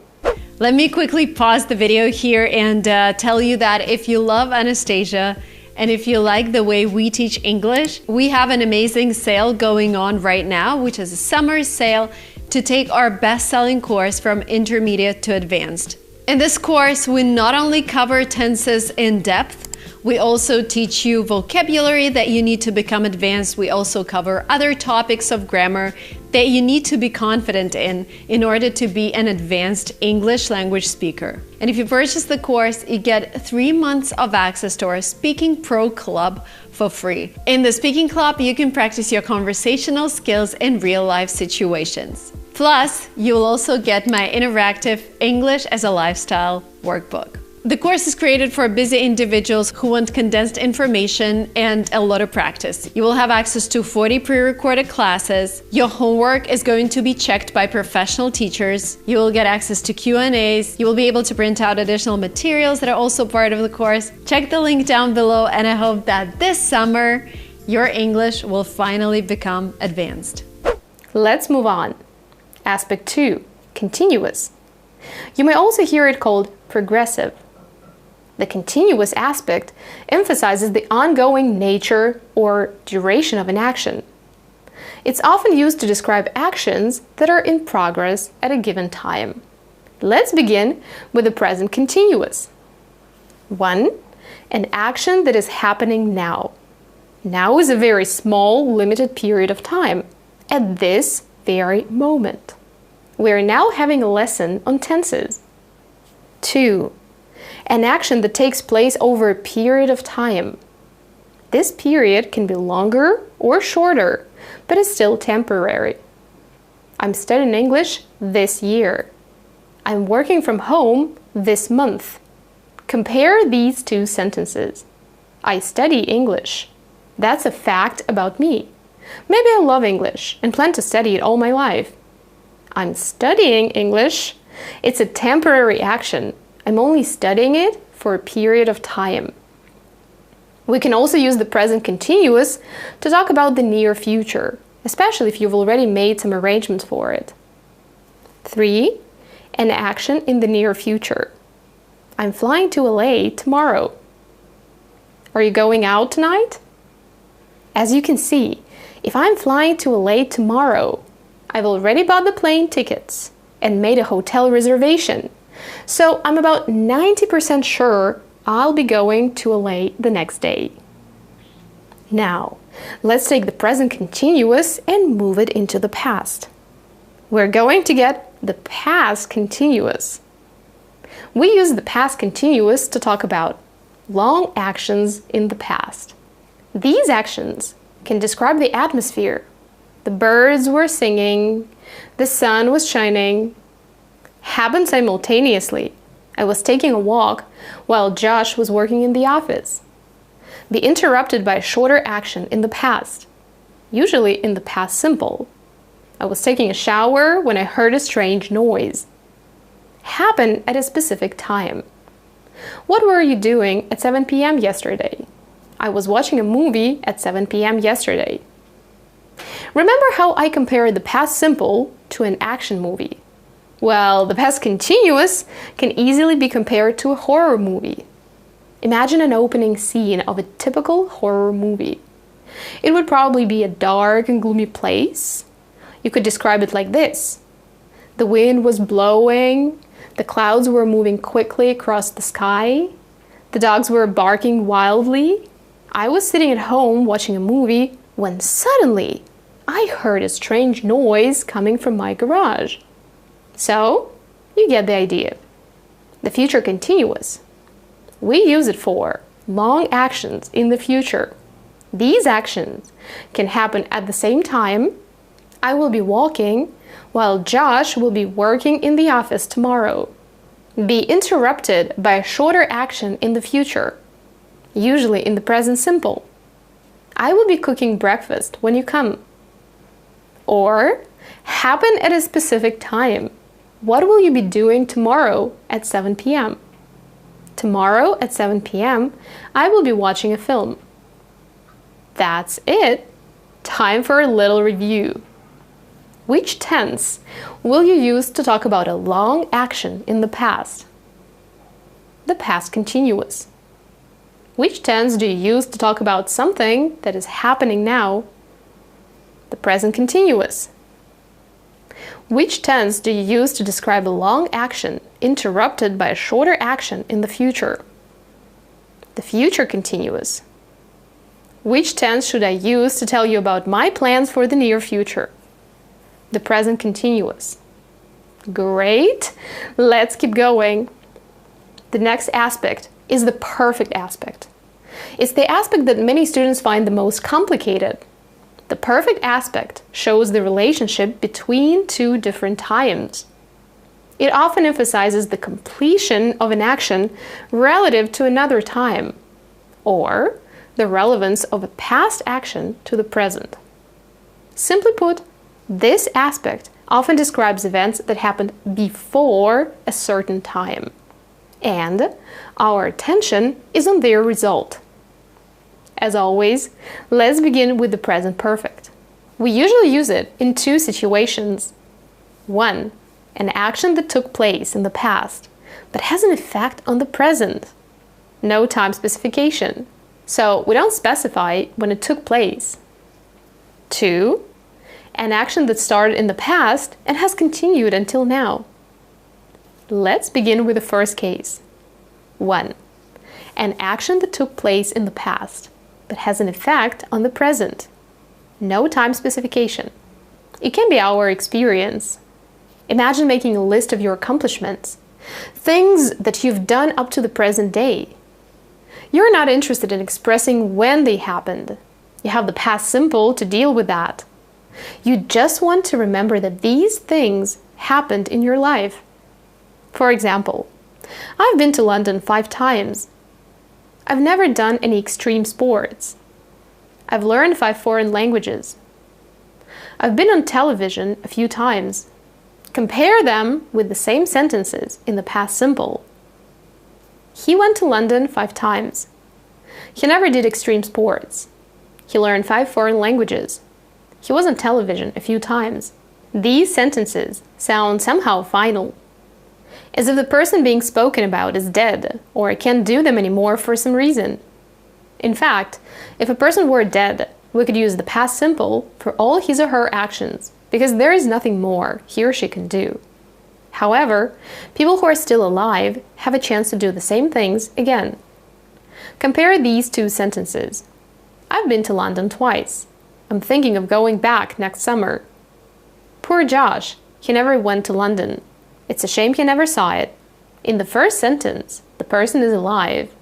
Let me quickly pause the video here and tell you that if you love Anastasia and if you like the way we teach English, we have an amazing sale going on right now, which is a summer sale to take our best-selling course from intermediate to advanced. In this course, we not only cover tenses in depth, we also teach you vocabulary that you need to become advanced. We also cover other topics of grammar that you need to be confident in order to be an advanced English language speaker. And if you purchase the course, you get 3 months of access to our Speaking Pro Club for free. In the Speaking Club, you can practice your conversational skills in real-life situations. Plus, you will also get my interactive English as a Lifestyle workbook. The course is created for busy individuals who want condensed information and a lot of practice. You will have access to 40 pre-recorded classes. Your homework is going to be checked by professional teachers. You will get access to Q&As. You will be able to print out additional materials that are also part of the course. Check the link down below, and I hope that this summer your English will finally become advanced. Let's move on. Aspect 2, continuous. You may also hear it called progressive. The continuous aspect emphasizes the ongoing nature or duration of an action. It's often used to describe actions that are in progress at a given time. Let's begin with the present continuous. 1. An action that is happening now. Now is a very small, limited period of time, at this very moment. We are now having a lesson on tenses. 2. An action that takes place over a period of time. This period can be longer or shorter, but is still temporary. I'm studying English this year. I'm working from home this month. Compare these two sentences. I study English. That's a fact about me. Maybe I love English and plan to study it all my life. I'm studying English. It's a temporary action. I'm only studying it for a period of time. We can also use the present continuous to talk about the near future, especially if you've already made some arrangements for it. 3. An action in the near future. I'm flying to LA tomorrow. Are you going out tonight? As you can see, if I'm flying to LA tomorrow, I've already bought the plane tickets and made a hotel reservation. So I'm about 90% sure I'll be going to LA the next day. Now, let's take the present continuous and move it into the past. We're going to get the past continuous. We use the past continuous to talk about long actions in the past. These actions can describe the atmosphere. The birds were singing, the sun was shining, happened simultaneously. I was taking a walk while Josh was working in the office. Be interrupted by a shorter action in the past, usually in the past simple. I was taking a shower when I heard a strange noise. Happen at a specific time. What were you doing at 7 p.m. yesterday? I was watching a movie at 7 p.m. yesterday. Remember how I compared the past simple to an action movie? Well, the past continuous can easily be compared to a horror movie. Imagine an opening scene of a typical horror movie. It would probably be a dark and gloomy place. You could describe it like this. The wind was blowing, the clouds were moving quickly across the sky, the dogs were barking wildly. I was sitting at home watching a movie when suddenly I heard a strange noise coming from my garage. So, you get the idea. The future continuous. We use it for long actions in the future. These actions can happen at the same time. I will be walking while Josh will be working in the office tomorrow. Be interrupted by a shorter action in the future, usually in the present simple. I will be cooking breakfast when you come. Or, happen at a specific time. What will you be doing tomorrow at 7 p.m.? Tomorrow at 7 p.m., I will be watching a film. That's it. Time for a little review. Which tense will you use to talk about a long action in the past? The past continuous. Which tense do you use to talk about something that is happening now? The present continuous. Which tense do you use to describe a long action interrupted by a shorter action in the future? The future continuous. Which tense should I use to tell you about my plans for the near future? The present continuous. Great! Let's keep going. The next aspect is the perfect aspect. It's the aspect that many students find the most complicated. The perfect aspect shows the relationship between two different times. It often emphasizes the completion of an action relative to another time, or the relevance of a past action to the present. Simply put, this aspect often describes events that happened before a certain time, and our attention is on their result. As always, let's begin with the present perfect. We usually use it in two situations. 1. An action that took place in the past, but has an effect on the present. No time specification, so we don't specify when it took place. 2. An action that started in the past and has continued until now. Let's begin with the first case. 1. An action that took place in the past, but has an effect on the present. No time specification. It can be our experience. Imagine making a list of your accomplishments, things that you've done up to the present day. You're not interested in expressing when they happened. You have the past simple to deal with that. You just want to remember that these things happened in your life. For example, I've been to London 5 times. I've never done any extreme sports. I've learned 5 foreign languages. I've been on television a few times. Compare them with the same sentences in the past simple. He went to London 5 times. He never did extreme sports. He learned 5 foreign languages. He was on television a few times. These sentences sound somehow final, as if the person being spoken about is dead or can't do them anymore for some reason. In fact, if a person were dead, we could use the past simple for all his or her actions, because there is nothing more he or she can do. However, people who are still alive have a chance to do the same things again. Compare these 2 sentences. I've been to London twice. I'm thinking of going back next summer. Poor Josh, he never went to London. It's a shame he never saw it. In the first sentence, the person is alive.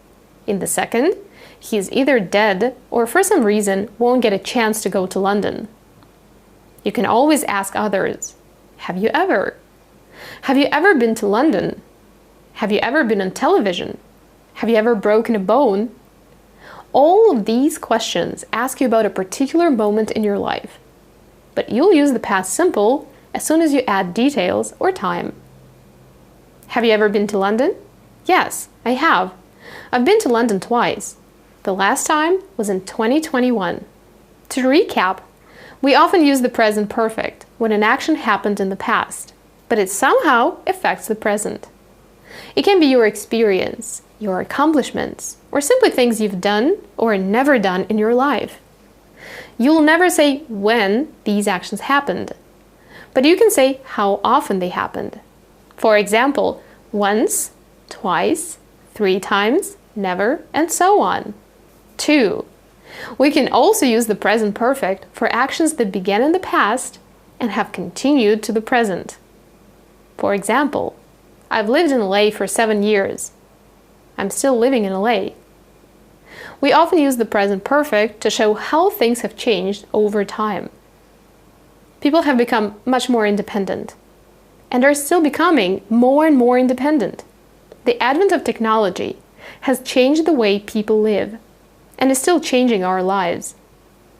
In the second, he is either dead or for some reason won't get a chance to go to London. You can always ask others, have you ever? Have you ever been to London? Have you ever been on television? Have you ever broken a bone? All of these questions ask you about a particular moment in your life, but you'll use the past simple as soon as you add details or time. Have you ever been to London? Yes, I have. I've been to London twice. The last time was in 2021. To recap, we often use the present perfect when an action happened in the past, but it somehow affects the present. It can be your experience, your accomplishments, or simply things you've done or never done in your life. You'll never say when these actions happened, but you can say how often they happened. For example, once, twice, 3 times, never, and so on. 2. We can also use the present perfect for actions that began in the past and have continued to the present. For example, I've lived in LA for 7 years. I'm still living in LA. We often use the present perfect to show how things have changed over time. People have become much more independent and are still becoming more and more independent. The advent of technology has changed the way people live and is still changing our lives.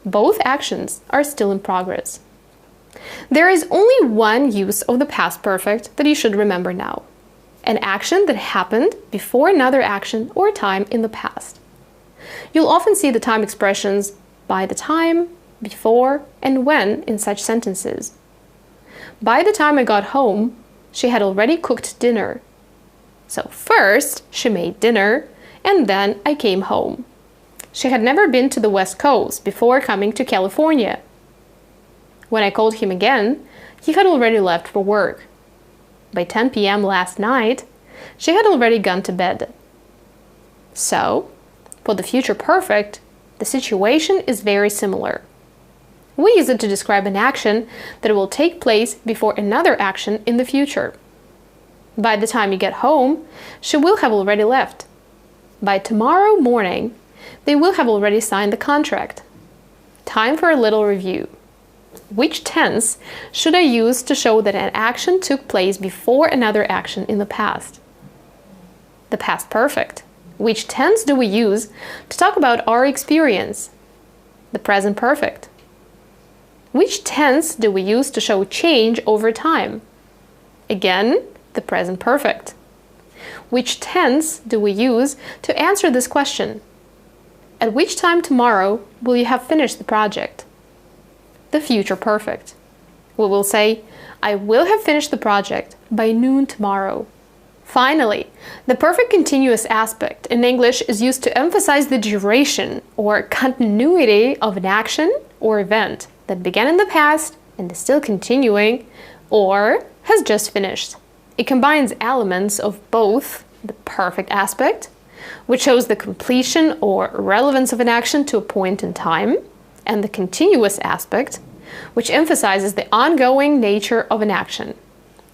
Both actions are still in progress. There is only one use of the past perfect that you should remember now: an action that happened before another action or time in the past. You'll often see the time expressions by the time, before, and when in such sentences. By the time I got home, she had already cooked dinner. So first, she made dinner, and then I came home. She had never been to the West Coast before coming to California. When I called him again, he had already left for work. By 10 p.m. last night, she had already gone to bed. So, for the future perfect, the situation is very similar. We use it to describe an action that will take place before another action in the future. By the time you get home, she will have already left. By tomorrow morning, they will have already signed the contract. Time for a little review. Which tense should I use to show that an action took place before another action in the past? The past perfect. Which tense do we use to talk about our experience? The present perfect. Which tense do we use to show change over time? Again, the present perfect. Which tense do we use to answer this question? At which time tomorrow will you have finished the project? The future perfect. We will say, I will have finished the project by noon tomorrow. Finally, the perfect continuous aspect in English is used to emphasize the duration or continuity of an action or event that began in the past and is still continuing or has just finished. It combines elements of both the perfect aspect, which shows the completion or relevance of an action to a point in time, and the continuous aspect, which emphasizes the ongoing nature of an action.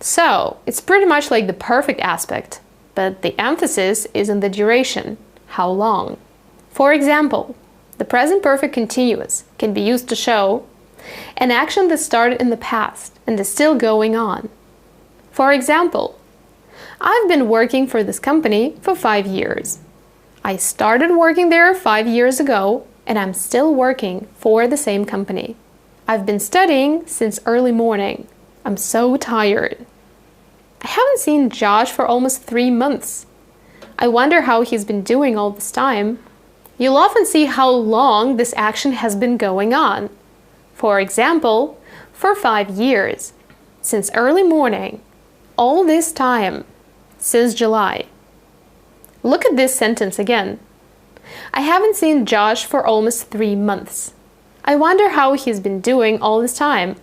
So, it's pretty much like the perfect aspect, but the emphasis is in the duration, how long. For example, the present perfect continuous can be used to show an action that started in the past and is still going on. For example, I've been working for this company for 5 years. I started working there 5 years ago, and I'm still working for the same company. I've been studying since early morning. I'm so tired. I haven't seen Josh for almost 3 months. I wonder how he's been doing all this time. You'll often see how long this action has been going on. For example, for 5 years, since early morning, all this time, since July. Look at this sentence again. I haven't seen Josh for almost 3 months. I wonder how he's been doing all this time.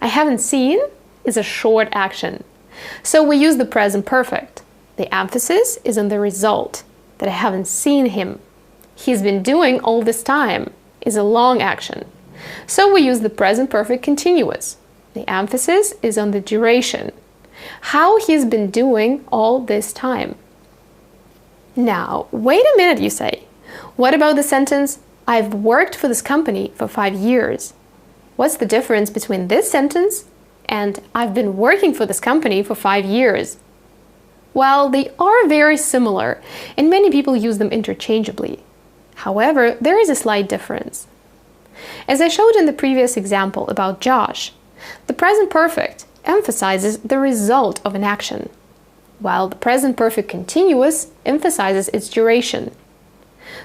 I haven't seen is a short action, so we use the present perfect. The emphasis is on the result, that I haven't seen him. He's been doing all this time is a long action, so we use the present perfect continuous. The emphasis is on the duration, how he's been doing all this time. Now, wait a minute, you say. What about the sentence, I've worked for this company for 5 years? What's the difference between this sentence and I've been working for this company for 5 years? Well, they are very similar, and many people use them interchangeably. However, there is a slight difference. As I showed in the previous example about Josh, the present perfect emphasizes the result of an action, while the present perfect continuous emphasizes its duration.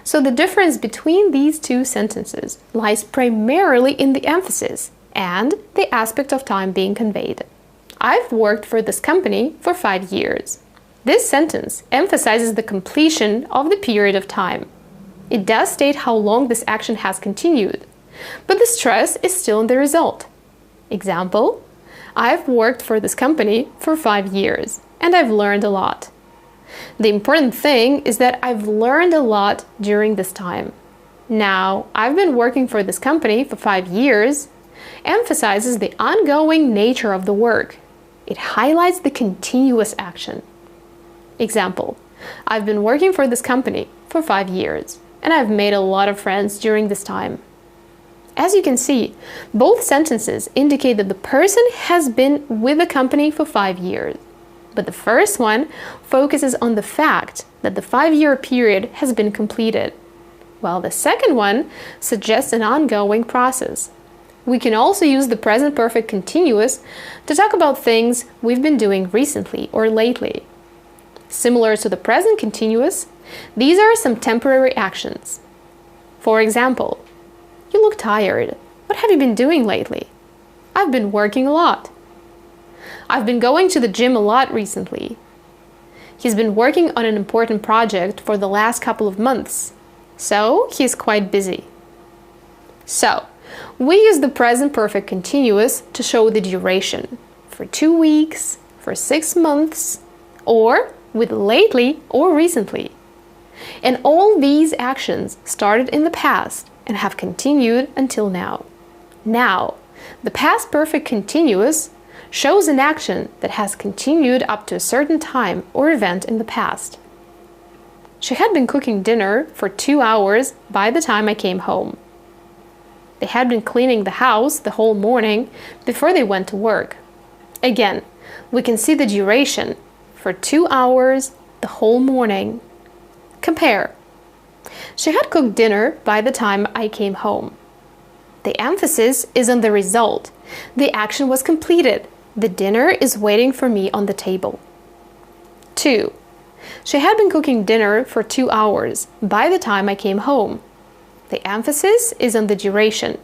So the difference between these two sentences lies primarily in the emphasis and the aspect of time being conveyed. I've worked for this company for 5 years. This sentence emphasizes the completion of the period of time. It does state how long this action has continued, but the stress is still in the result. Example, I've worked for this company for 5 years and I've learned a lot. The important thing is that I've learned a lot during this time. Now, I've been working for this company for 5 years emphasizes the ongoing nature of the work. It highlights the continuous action. Example, I've been working for this company for 5 years and I've made a lot of friends during this time. As you can see, both sentences indicate that the person has been with the company for 5 years. But the first one focuses on the fact that the 5-year period has been completed, while the second one suggests an ongoing process. We can also use the present perfect continuous to talk about things we've been doing recently or lately. Similar to the present continuous, these are some temporary actions. For example, you look tired. What have you been doing lately? I've been working a lot. I've been going to the gym a lot recently. He's been working on an important project for the last couple of months, so he's quite busy. So, we use the present perfect continuous to show the duration for 2 weeks, for 6 months, or with lately or recently. And all these actions started in the past and have continued until now. Now, the past perfect continuous shows an action that has continued up to a certain time or event in the past. She had been cooking dinner for 2 hours by the time I came home. They had been cleaning the house the whole morning before they went to work. Again, we can see the duration for 2 hours the whole morning. Compare. She had cooked dinner by the time I came home. The emphasis is on the result. The action was completed. The dinner is waiting for me on the table. 2. She had been cooking dinner for 2 hours by the time I came home. The emphasis is on the duration.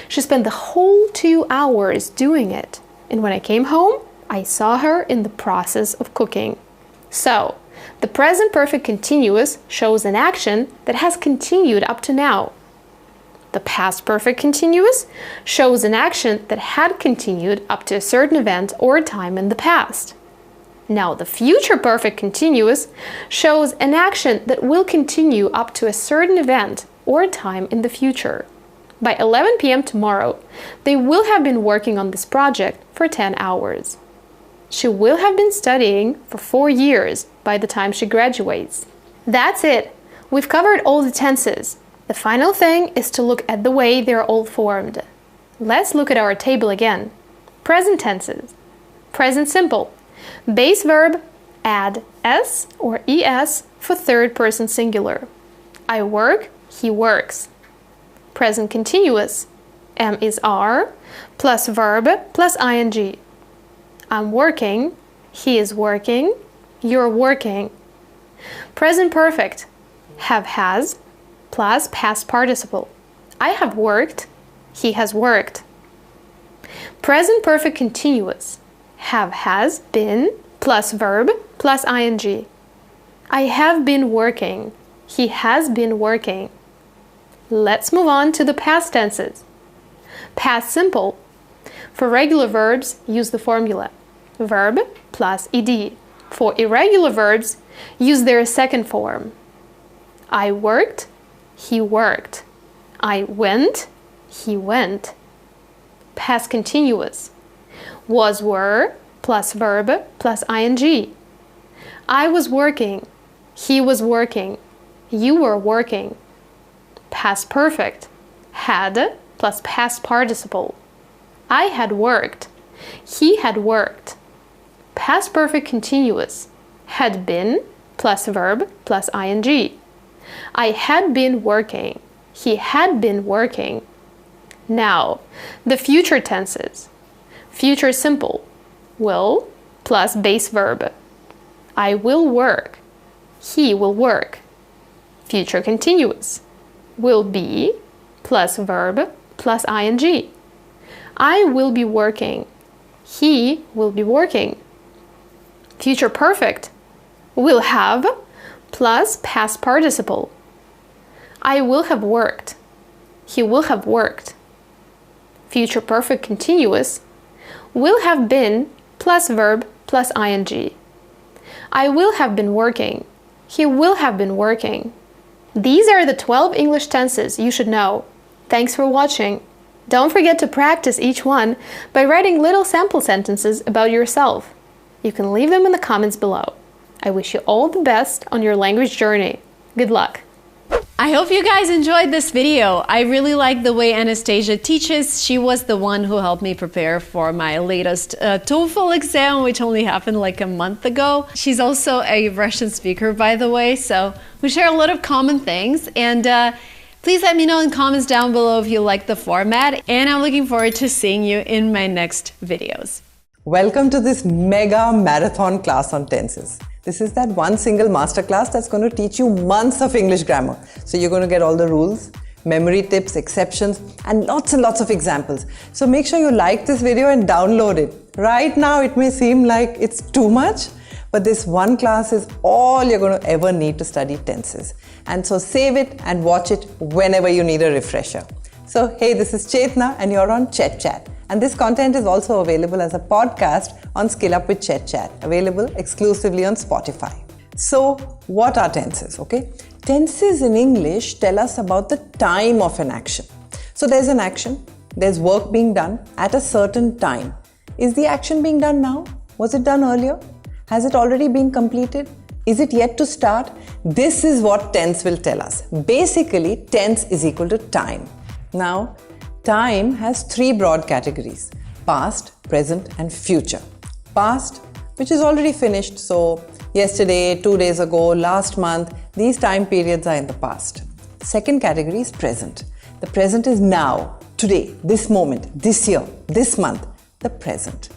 She spent the whole 2 hours doing it, and when I came home, I saw her in the process of cooking. So, the present perfect continuous shows an action that has continued up to now. The past perfect continuous shows an action that had continued up to a certain event or time in the past. Now, the future perfect continuous shows an action that will continue up to a certain event or time in the future. By 11 p.m. tomorrow, they will have been working on this project for 10 hours. She will have been studying for 4 years by the time she graduates. That's it. We've covered all the tenses. The final thing is to look at the way they're all formed. Let's look at our table again. Present tenses. Present simple. Base verb, add s or es for third person singular. I work, he works. Present continuous. Am is are plus verb plus ing. I'm working, he is working, you're working. Present perfect. Have has plus past participle. I have worked, he has worked. Present perfect continuous. Have has been plus verb plus ing. I have been working, he has been working. Let's move on to the past tenses. Past simple. For regular verbs, use the formula verb plus ed. For irregular verbs, use their second form. I worked, he worked. I went, he went. Past continuous. Was were plus verb plus ing. I was working, he was working, you were working. Past perfect. Had plus past participle. I had worked, he had worked. Past perfect continuous. Had been plus verb plus ing. I had been working, he had been working. Now, the future tenses. Future simple. Will plus base verb. I will work, he will work. Future continuous. Will be plus verb plus ing. I will be working, he will be working. Future perfect. Will have plus past participle. I will have worked, he will have worked. Future perfect continuous. Will have been plus verb plus ing. I will have been working, he will have been working. These are the 12 English tenses you should know. Thanks for watching. Don't forget to practice each one by writing little sample sentences about yourself. You can leave them in the comments below. I wish you all the best on your language journey. Good luck! I hope you guys enjoyed this video. I really like the way Anastasia teaches. She was the one who helped me prepare for my latest TOEFL exam, which only happened like a month ago. She's also a Russian speaker, by the way, so we share a lot of common things. And please let me know in comments down below if you like the format, and I'm looking forward to seeing you in my next videos. Welcome to this mega marathon class on tenses. This is that one single masterclass that's going to teach you months of English grammar. So you're going to get all the rules, memory tips, exceptions, and lots of examples. So make sure you like this video and download it. Right now it may seem like it's too much, but this one class is all you're going to ever need to study tenses. And so save it and watch it whenever you need a refresher. So hey, this is Chetna and you're on Chet Chat. And this content is also available as a podcast on Skill Up with Chet Chat, available exclusively on Spotify. So what are tenses, okay? Tenses in English tell us about the time of an action. So there's an action, there's work being done at a certain time. Is the action being done now? Was it done earlier? Has it already been completed? Is it yet to start? This is what tense will tell us. Basically, tense is equal to time. Now, time has three broad categories: past, present, and future. Past, which is already finished, so yesterday, 2 days ago, last month, these time periods are in the past. The second category is present. The present is now, today, this moment, this year, this month, the present.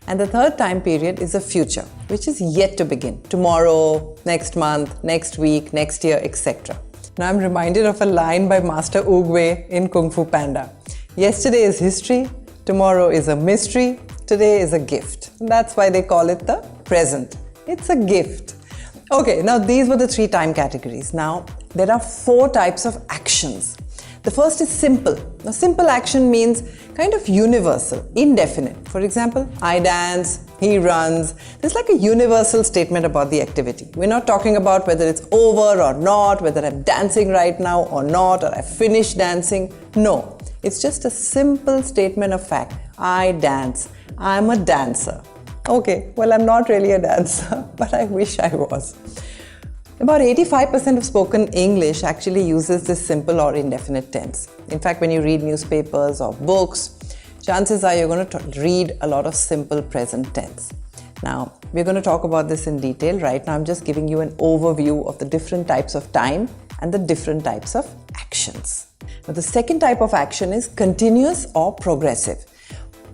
And the third time period is the future, which is yet to begin. Tomorrow, next month, next week, next year, etc. Now I'm reminded of a line by Master Oogway in Kung Fu Panda. Yesterday is history, tomorrow is a mystery, today is a gift. That's why they call it the present. It's a gift. Okay, now these were the three time categories. Now there are four types of actions. The first is simple. Now simple action means kind of universal, indefinite. For example, I dance, he runs. There's like a universal statement about the activity. We're not talking about whether it's over or not, whether I'm dancing right now or not, or I finished dancing. No. It's just a simple statement of fact. I dance. I'm a dancer. Okay, well, I'm not really a dancer, but I wish I was. About 85% of spoken English actually uses this simple or indefinite tense. In fact, when you read newspapers or books, chances are you're going to read a lot of simple present tense. Now, we're going to talk about this in detail. Right now, I'm just giving you an overview of the different types of time and the different types of actions. Now, the second type of action is continuous or progressive.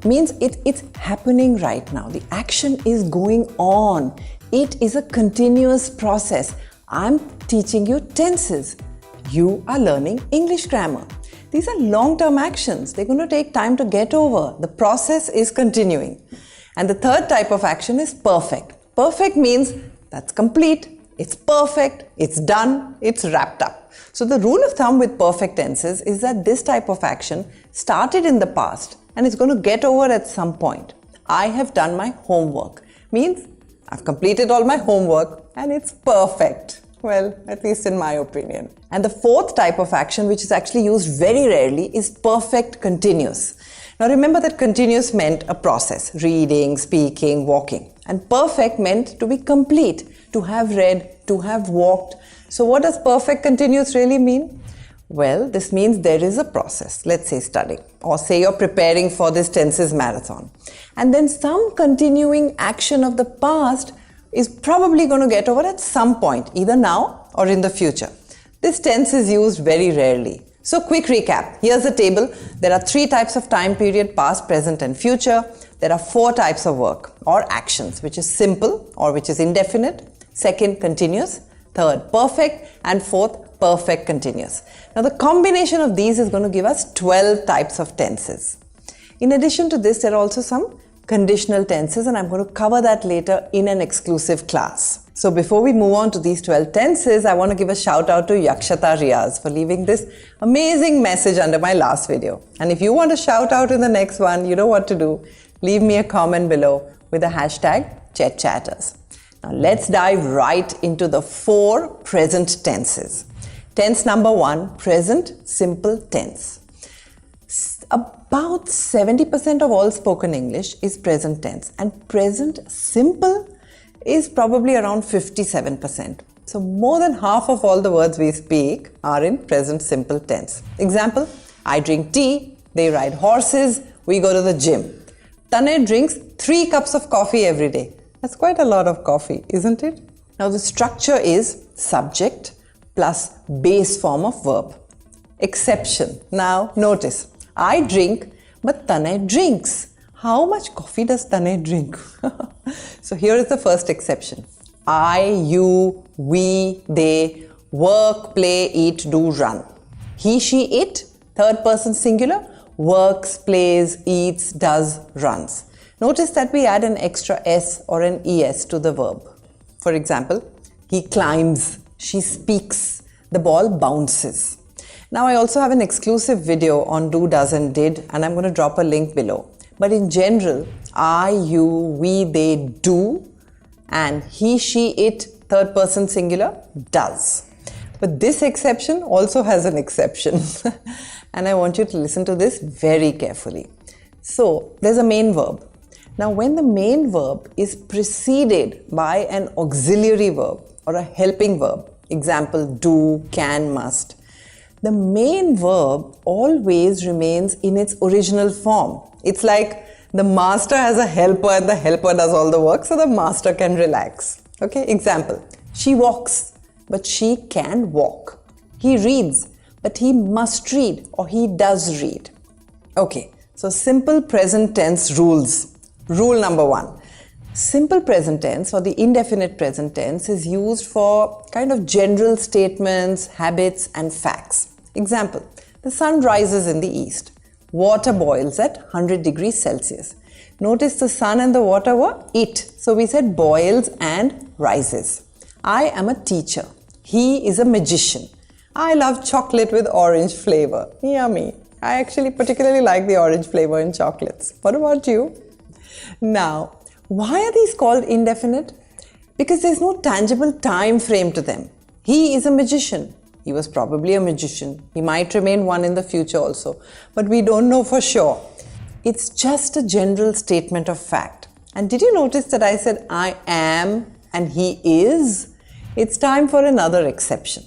Means it's happening right now. The action is going on. It is a continuous process. I'm teaching you tenses. You are learning English grammar. These are long-term actions. They're going to take time to get over. The process is continuing. And the third type of action is perfect. Perfect means that's complete, it's perfect, it's done, it's wrapped up. So the rule of thumb with perfect tenses is that this type of action started in the past and it's going to get over at some point. I have done my homework. Means I've completed all my homework and it's perfect. Well, at least in my opinion. And the fourth type of action, which is actually used very rarely, is perfect continuous. Now remember that continuous meant a process, reading, speaking, walking. And perfect meant to be complete, to have read, to have walked. So what does perfect continuous really mean? Well, this means there is a process, let's say studying, or say you're preparing for this tenses marathon. And then some continuing action of the past is probably going to get over at some point, either now or in the future. This tense is used very rarely. So quick recap, here's the table. There are 3 types of time period, past, present and future. There are 4 types of work or actions, which is simple or which is indefinite. Second, continuous. Third, perfect. And fourth, perfect continuous. Now the combination of these is going to give us 12 types of tenses. In addition to this, there are also some conditional tenses and I'm going to cover that later in an exclusive class. So before we move on to these 12 tenses, I want to give a shout out to Yakshata Riaz for leaving this amazing message under my last video. And if you want a shout out in the next one, you know what to do. Leave me a comment below with the hashtag ChetChatters. Now let's dive right into the 4 present tenses. Tense number 1, present simple tense. About 70% of all spoken English is present tense and present simple is probably around 57%. So more than half of all the words we speak are in present simple tense. Example, I drink tea, they ride horses, we go to the gym. Tanay drinks 3 cups of coffee every day. That's quite a lot of coffee, isn't it? Now the structure is subject plus base form of verb. Exception. Now notice, I drink, but Tanay drinks. How much coffee does Tanay drink? So here is the first exception. I, you, we, they work, play, eat, do, run. He, she, it, third person singular, works, plays, eats, does, runs. Notice that we add an extra s or an es to the verb. For example, he climbs, she speaks, the ball bounces. Now I also have an exclusive video on do, does and did and I'm going to drop a link below. But in general, I, you, we, they do and he, she, it, third person singular, does. But this exception also has an exception and I want you to listen to this very carefully. So there's a main verb. Now when the main verb is preceded by an auxiliary verb or a helping verb, example do, can, must, the main verb always remains in its original form. It's like the master has a helper and the helper does all the work so the master can relax. Okay, example, she walks but she can walk. He reads but he must read or he does read. Okay, so simple present tense rules. Rule number 1. Simple present tense or the indefinite present tense is used for kind of general statements, habits and facts. Example, the sun rises in the east. Water boils at 100 degrees Celsius. Notice the sun and the water were it. So we said boils and rises. I am a teacher. He is a magician. I love chocolate with orange flavor. Yummy. I actually particularly like the orange flavor in chocolates. What about you? Now, why are these called indefinite? Because there's no tangible time frame to them. He is a magician. He was probably a magician. He might remain one in the future also, but we don't know for sure. It's just a general statement of fact. And did you notice that I said I am and he is? It's time for another exception.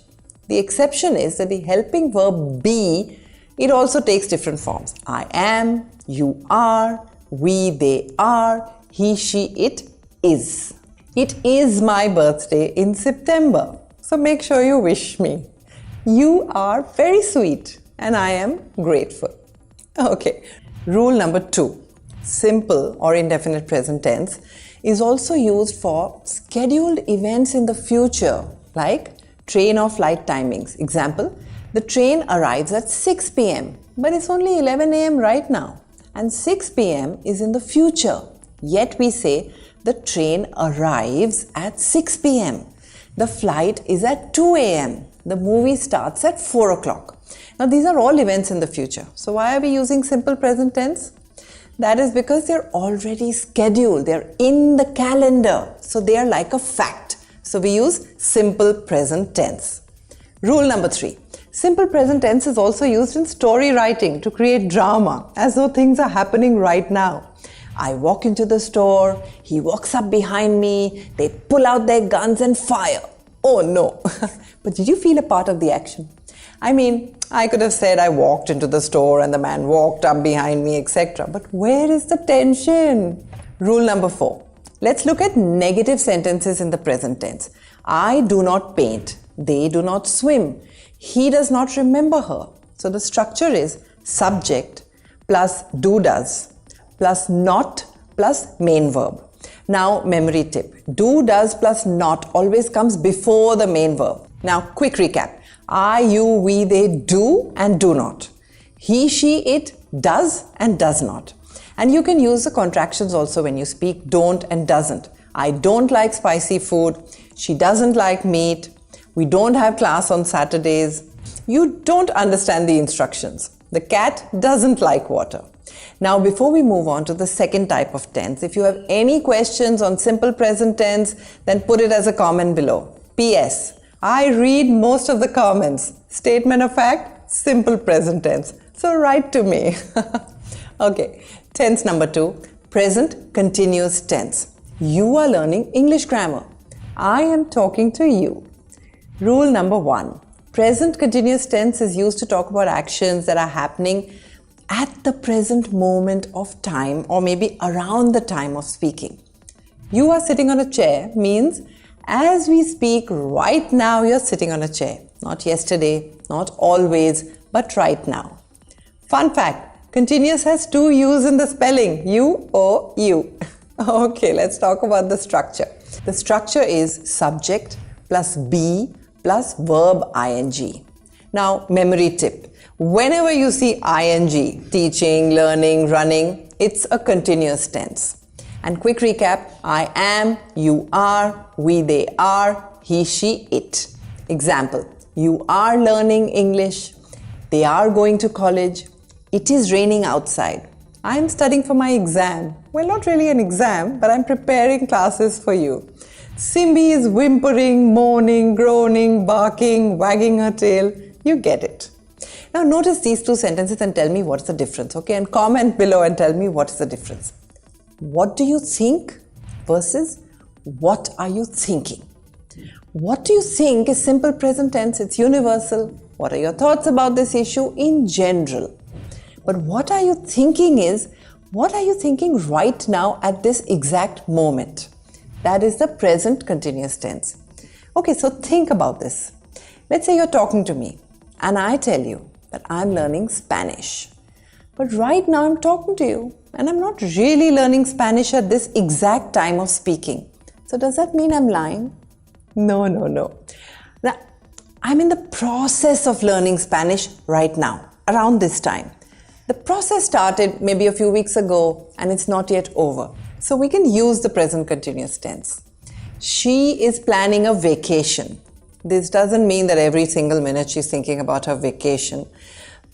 The exception is that the helping verb be, it also takes different forms. I am, You are, we, they are, he, she, it is. It is my birthday in September, so make sure you wish me. You are very sweet and I am grateful. Okay, rule number 2. Simple or indefinite present tense is also used for scheduled events in the future, like train or flight timings. Example, the train arrives at 6 p.m. but it's only 11 a.m. right now, and 6 p.m. is in the future. Yet we say the train arrives at 6 p.m. The flight is at 2 a.m. The movie starts at 4 o'clock. Now these are all events in the future. So why are we using simple present tense? That is because they're already scheduled. They're in the calendar. So they are like a fact. So we use simple present tense. Rule number 3. Simple present tense is also used in story writing to create drama, as though things are happening right now. I walk into the store, he walks up behind me, they pull out their guns and fire. Oh no! But did you feel a part of the action? I mean, I could have said I walked into the store and the man walked up behind me, etc. But where is the tension? Rule number 4. Let's look at negative sentences in the present tense. I do not paint. They do not swim. He does not remember her. So the structure is subject plus do does plus not plus main verb. Now, memory tip. Do, does plus not always comes before the main verb. Now, quick recap. I, you, we, they do and do not. He, she, it does and does not. And you can use the contractions also when you speak don't and doesn't. I don't like spicy food. She doesn't like meat. We don't have class on Saturdays. You don't understand the instructions. The cat doesn't like water. Now, before we move on to the second type of tense, if you have any questions on simple present tense, then put it as a comment below. P.S. I read most of the comments. Statement of fact, simple present tense. So write to me. Okay, tense number 2, present continuous tense. You are learning English grammar. I am talking to you. Rule number 1, present continuous tense is used to talk about actions that are happening at the present moment of time or maybe around the time of speaking. You are sitting on a chair means as we speak right now you're sitting on a chair. Not yesterday, not always, but right now. Fun fact, continuous has 2 U's in the spelling, you or you. Okay, let's talk about the structure. The structure is subject plus be plus verb ing. Now, memory tip. Whenever you see ing, teaching, learning, running, it's a continuous tense. And quick recap, I am, you are, we, they are, he, she, it. Example, you are learning English, they are going to college, it is raining outside. I am studying for my exam. Well, not really an exam, but I'm preparing classes for you. Simbi is whimpering, moaning, groaning, barking, wagging her tail. You get it. Now notice these 2 sentences and tell me what's the difference, okay? And comment below and tell me what is the difference. What do you think versus what are you thinking? What do you think is simple present tense, it's universal. What are your thoughts about this issue in general? But what are you thinking is, what are you thinking right now at this exact moment? That is the present continuous tense. Okay, so think about this. Let's say you're talking to me and I tell you that I'm learning Spanish. But right now I'm talking to you and I'm not really learning Spanish at this exact time of speaking. So does that mean I'm lying? No. Now, I'm in the process of learning Spanish right now, around this time. The process started maybe a few weeks ago and it's not yet over. So we can use the present continuous tense. She is planning a vacation. This doesn't mean that every single minute she's thinking about her vacation,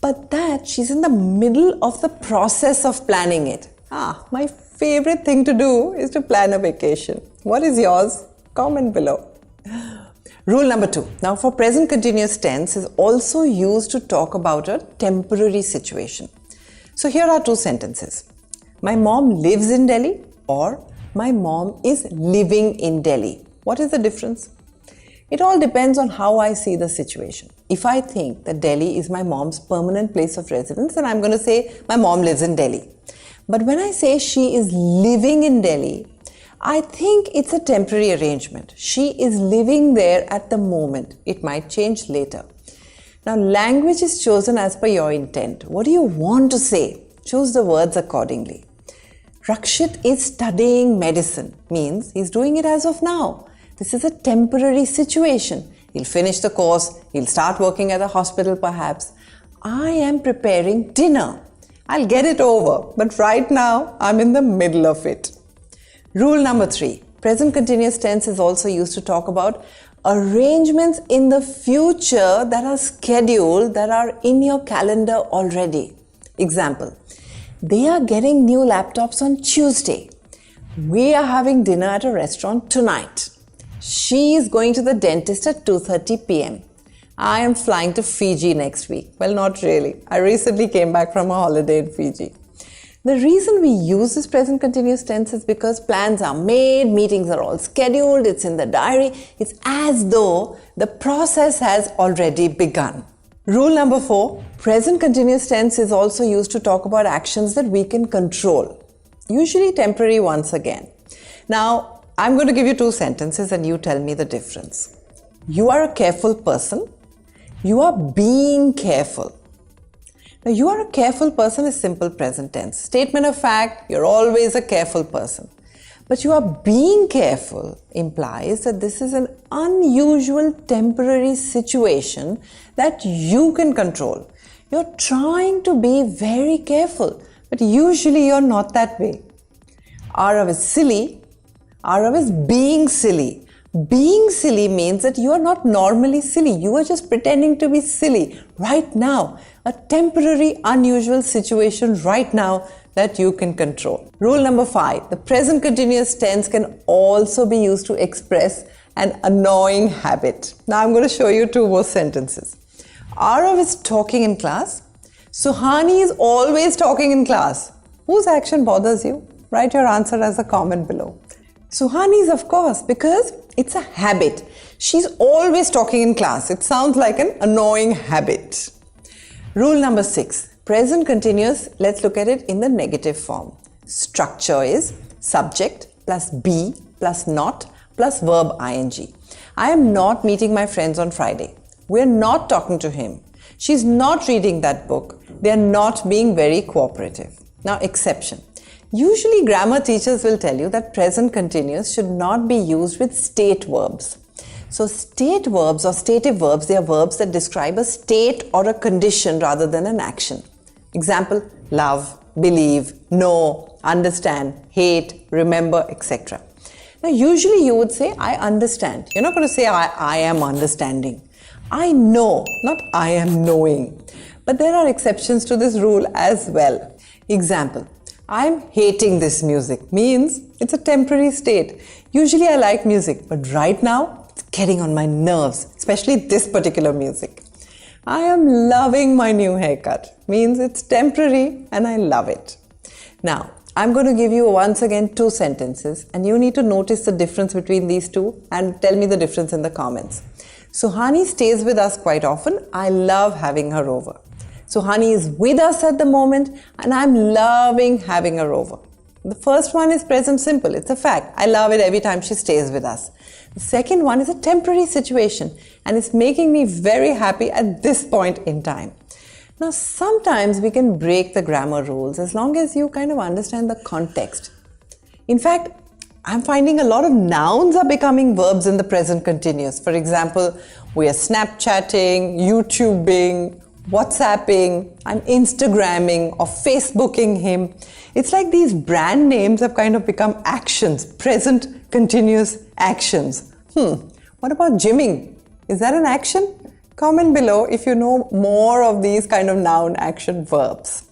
but that she's in the middle of the process of planning it. My favorite thing to do is to plan a vacation. What is yours? Comment below. Rule number 2. Now for present continuous tense is also used to talk about a temporary situation. So here are 2 sentences. My mom lives in Delhi or my mom is living in Delhi. What is the difference? It all depends on how I see the situation. If I think that Delhi is my mom's permanent place of residence, then I'm going to say my mom lives in Delhi. But when I say she is living in Delhi, I think it's a temporary arrangement. She is living there at the moment. It might change later. Now, language is chosen as per your intent. What do you want to say? Choose the words accordingly. Rakshit is studying medicine, means he's doing it as of now. This is a temporary situation. He'll finish the course, he'll start working at a hospital perhaps. I am preparing dinner. I'll get it over, but right now I'm in the middle of it. Rule number 3. Present continuous tense is also used to talk about arrangements in the future that are scheduled, that are in your calendar already. Example, they are getting new laptops on Tuesday. We are having dinner at a restaurant tonight. She is going to the dentist at 2:30 p.m. I am flying to Fiji next week. Well, not really. I recently came back from a holiday in Fiji. The reason we use this present continuous tense is because plans are made, meetings are all scheduled, it's in the diary. It's as though the process has already begun. Rule number 4, present continuous tense is also used to talk about actions that we can control, usually temporary once again. Now, I'm going to give you 2 sentences and you tell me the difference. You are a careful person. You are being careful. Now, you are a careful person is simple present tense. Statement of fact, you're always a careful person. But you are being careful implies that this is an unusual temporary situation that you can control. You're trying to be very careful, but usually you're not that way. Arav is silly. Arav is being silly. Being silly means that you are not normally silly. You are just pretending to be silly right now. A temporary, unusual situation right now that you can control. Rule number 5. The present continuous tense can also be used to express an annoying habit. Now I'm going to show you 2 more sentences. Arav is talking in class. Suhani is always talking in class. Whose action bothers you? Write your answer as a comment below. Suhani's, of course, because it's a habit. She's always talking in class. It sounds like an annoying habit. Rule number 6. Present continuous, let's look at it in the negative form. Structure is subject plus be plus not plus verb ing. I am not meeting my friends on Friday. We're not talking to him. She's not reading that book. They're not being very cooperative. Now, exception. Usually grammar teachers will tell you that present continuous should not be used with state verbs. So state verbs or stative verbs, they are verbs that describe a state or a condition rather than an action. Example, love, believe, know, understand, hate, remember, etc. Now usually you would say, I understand. You're not going to say, I am understanding. I know, not I am knowing. But there are exceptions to this rule as well. Example, I'm hating this music means it's a temporary state. Usually I like music, but right now it's getting on my nerves, especially this particular music. I am loving my new haircut means it's temporary and I love it. Now, I'm going to give you once again 2 sentences and you need to notice the difference between these 2 and tell me the difference in the comments. Suhani stays with us quite often. I love having her over. Suhani is with us at the moment and I'm loving having her over. The first one is present simple. It's a fact. I love it every time she stays with us. The second one is a temporary situation and it's making me very happy at this point in time. Now, sometimes we can break the grammar rules as long as you kind of understand the context. In fact, I'm finding a lot of nouns are becoming verbs in the present continuous. For example, we are Snapchatting, YouTubing, WhatsApping, I'm Instagramming or Facebooking him. It's like these brand names have kind of become actions, present continuous actions. What about gymming? Is that an action? Comment below if you know more of these kind of noun action verbs.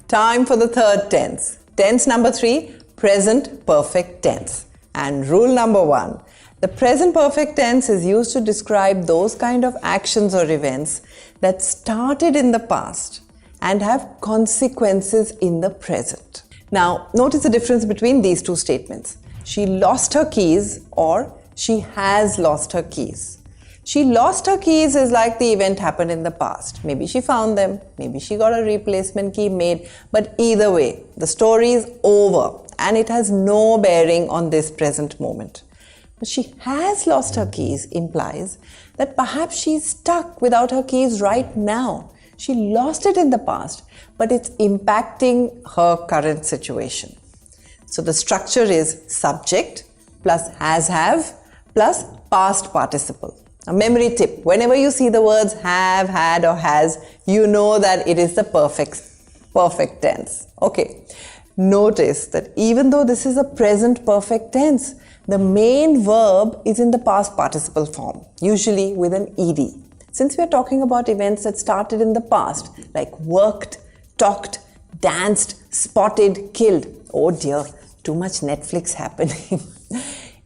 Time for the third tense. Tense number 3, present perfect tense. And rule number 1. The present perfect tense is used to describe those kind of actions or events that started in the past and have consequences in the present. Now, notice the difference between these 2 statements. She lost her keys or she has lost her keys. She lost her keys is like the event happened in the past. Maybe she found them, maybe she got a replacement key made, but either way, the story is over and it has no bearing on this present moment. But she has lost her keys implies that perhaps she's stuck without her keys right now. She lost it in the past, but it's impacting her current situation. So the structure is subject plus has have plus past participle. A memory tip, whenever you see the words have, had or has, you know that it is the perfect tense. Okay, notice that even though this is a present perfect tense, the main verb is in the past participle form, usually with an ed. Since we are talking about events that started in the past, like worked, talked, danced, spotted, killed. Oh dear, too much Netflix happening.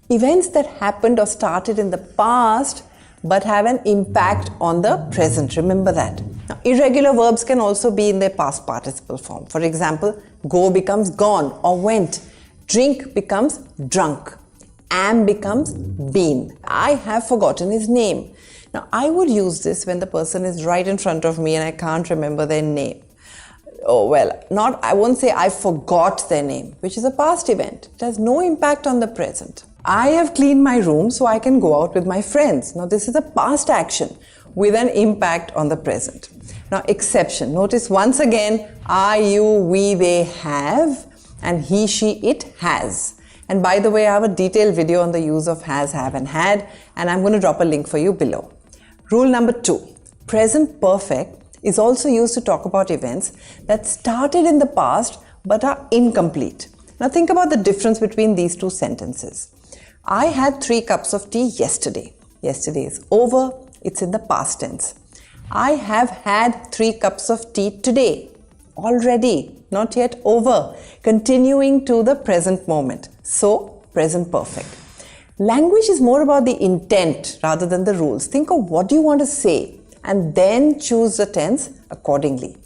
Events that happened or started in the past but have an impact on the present. Remember that. Now, irregular verbs can also be in their past participle form. For example, go becomes gone or went. Drink becomes drunk. Am becomes been. I have forgotten his name. Now, I would use this when the person is right in front of me and I can't remember their name. Oh, well, I won't say I forgot their name, which is a past event. It has no impact on the present. I have cleaned my room so I can go out with my friends. Now, this is a past action with an impact on the present. Now, exception. Notice once again, I, you, we, they have, and he, she, it has. And by the way, I have a detailed video on the use of has, have, and had, and I'm going to drop a link for you below. Rule number 2. Present perfect is also used to talk about events that started in the past but are incomplete. Now, think about the difference between these two sentences. I had 3 cups of tea yesterday. Yesterday is over, it's in the past tense. I have had 3 cups of tea today. Already, not yet over. Continuing to the present moment. So, present perfect. Language is more about the intent rather than the rules. Think of what you want to say and then choose the tense accordingly.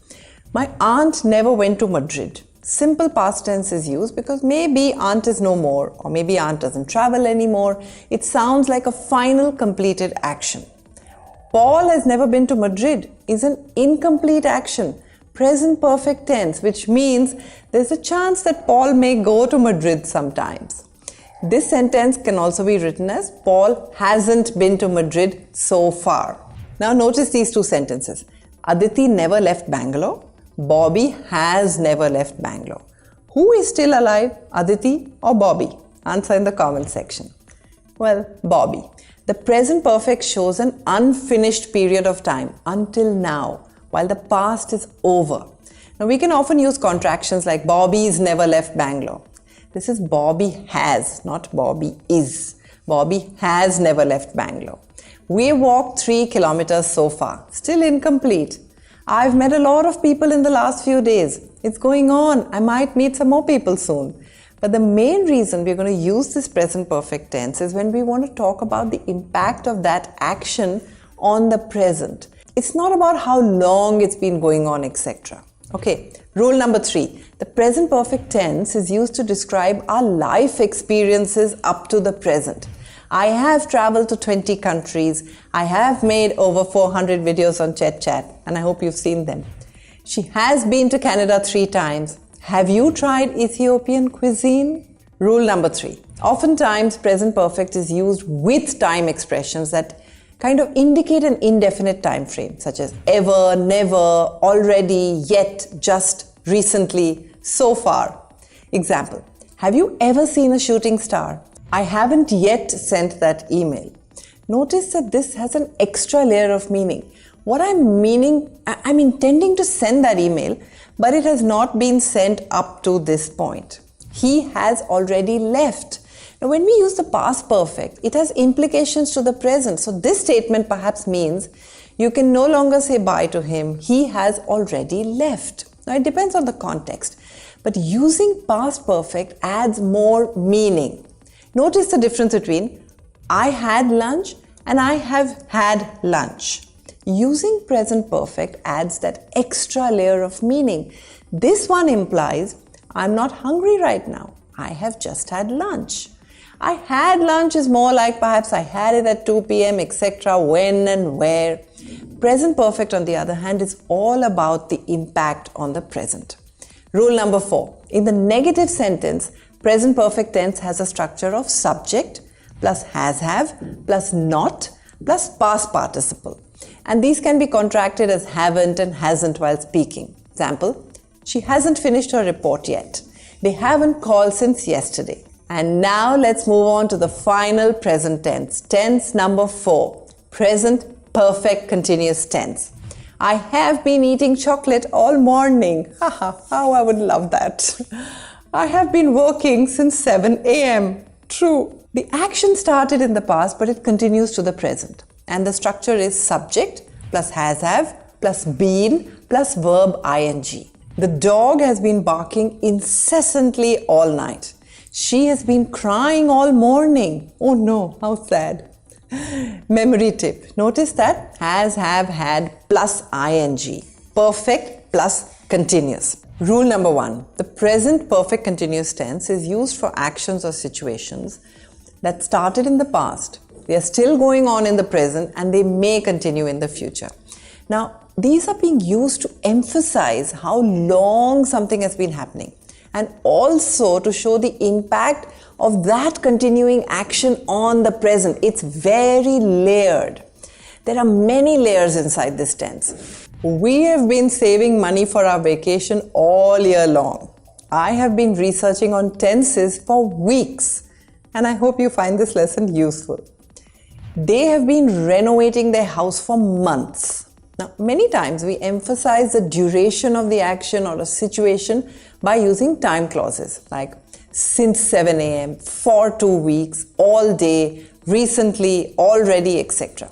My aunt never went to Madrid. Simple past tense is used because maybe aunt is no more or maybe aunt doesn't travel anymore. It sounds like a final completed action. Paul has never been to Madrid is an incomplete action. Present perfect tense, which means there's a chance that Paul may go to Madrid sometimes. This sentence can also be written as Paul hasn't been to Madrid so far. Now notice these 2 sentences. Aditi never left Bangalore. Bobby has never left Bangalore. Who is still alive, Aditi or Bobby? Answer in the comment section. Well, Bobby. The present perfect shows an unfinished period of time until now, while the past is over. Now we can often use contractions like Bobby's never left Bangalore. This is Bobby has, not Bobby is. Bobby has never left Bangalore. We walked 3 kilometers so far. Still incomplete. I've met a lot of people in the last few days. It's going on. I might meet some more people soon. But the main reason we're going to use this present perfect tense is when we want to talk about the impact of that action on the present. It's not about how long it's been going on, etc. Okay, rule number 3. The present perfect tense is used to describe our life experiences up to the present. I have traveled to 20 countries. I have made over 400 videos on Chat, and I hope you've seen them. She has been to Canada 3 times. Have you tried Ethiopian cuisine? Rule number 3. Oftentimes, present perfect is used with time expressions that kind of indicate an indefinite time frame, such as ever, never, already, yet, just, recently, so far. Example, have you ever seen a shooting star? I haven't yet sent that email. Notice that this has an extra layer of meaning. What I'm intending to send that email, but it has not been sent up to this point. He has already left. Now, when we use the past perfect, it has implications to the present. So this statement perhaps means you can no longer say bye to him. He has already left. Now, it depends on the context, but using past perfect adds more meaning. Notice the difference between I had lunch and I have had lunch. Using present perfect adds that extra layer of meaning. This one implies I'm not hungry right now. I have just had lunch. I had lunch is more like perhaps I had it at 2 p.m., etc. When and where. Present perfect, on the other hand, is all about the impact on the present. Rule number 4. In the negative sentence, present perfect tense has a structure of subject plus has have plus not plus past participle. And these can be contracted as haven't and hasn't while speaking. Example, she hasn't finished her report yet. They haven't called since yesterday. And now let's move on to the final present tense. Tense number 4. Present perfect continuous tense. I have been eating chocolate all morning. Haha, how I would love that. I have been working since 7 a.m. True. The action started in the past, but it continues to the present. And the structure is subject plus has have plus been plus verb ing. The dog has been barking incessantly all night. She has been crying all morning. Oh no, how sad. Memory tip. Notice that has, have, had plus ing. Perfect plus continuous. Rule number 1. The present perfect continuous tense is used for actions or situations that started in the past. They are still going on in the present and they may continue in the future. Now, these are being used to emphasize how long something has been happening and also to show the impact of that continuing action on the present. It's very layered. There are many layers inside this tense. We have been saving money for our vacation all year long. I have been researching on tenses for weeks, and I hope you find this lesson useful. They have been renovating their house for months. Now, many times we emphasize the duration of the action or a situation by using time clauses like since 7 a.m., for 2 weeks, all day, recently, already, etc.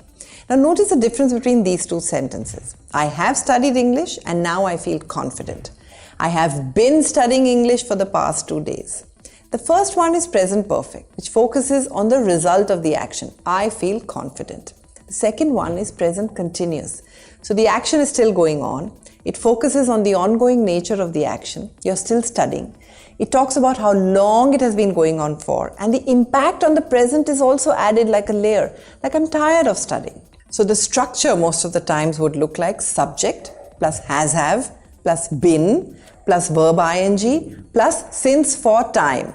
Now, notice the difference between these two sentences. I have studied English and now I feel confident. I have been studying English for the past 2 days. The first one is present perfect, which focuses on the result of the action. I feel confident. The second one is present continuous. So the action is still going on. It focuses on the ongoing nature of the action. You're still studying. It talks about how long it has been going on for. And the impact on the present is also added like a layer, like I'm tired of studying. So the structure most of the times would look like subject plus has have plus been plus verb ing plus since for time.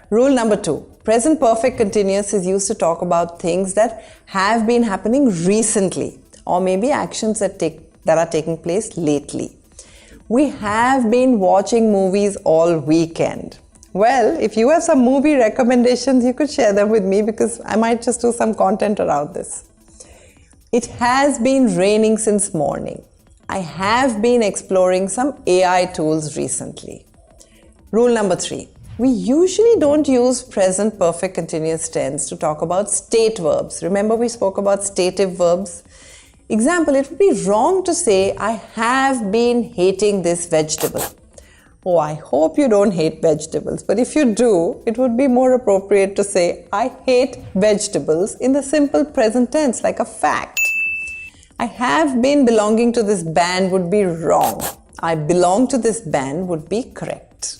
Rule number 2. Present perfect continuous is used to talk about things that have been happening recently or maybe actions that are taking place lately. We have been watching movies all weekend. Well, if you have some movie recommendations, you could share them with me because I might just do some content around this. It has been raining since morning. I have been exploring some AI tools recently. Rule number 3. We usually don't use present perfect continuous tense to talk about state verbs. Remember we spoke about stative verbs? Example, it would be wrong to say, I have been hating this vegetable. Oh, I hope you don't hate vegetables, but if you do, it would be more appropriate to say, I hate vegetables in the simple present tense, like a fact. I have been belonging to this band would be wrong. I belong to this band would be correct.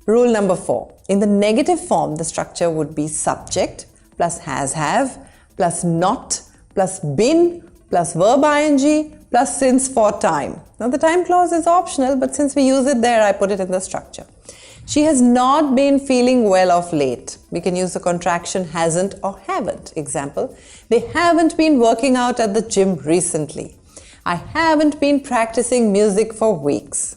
Rule number 4. In the negative form, the structure would be subject plus has have plus not plus been plus verb ing plus since for time. Now the time clause is optional, but since we use it there, I put it in the structure. She has not been feeling well of late. We can use the contraction hasn't or haven't. Example, they haven't been working out at the gym recently. I haven't been practicing music for weeks.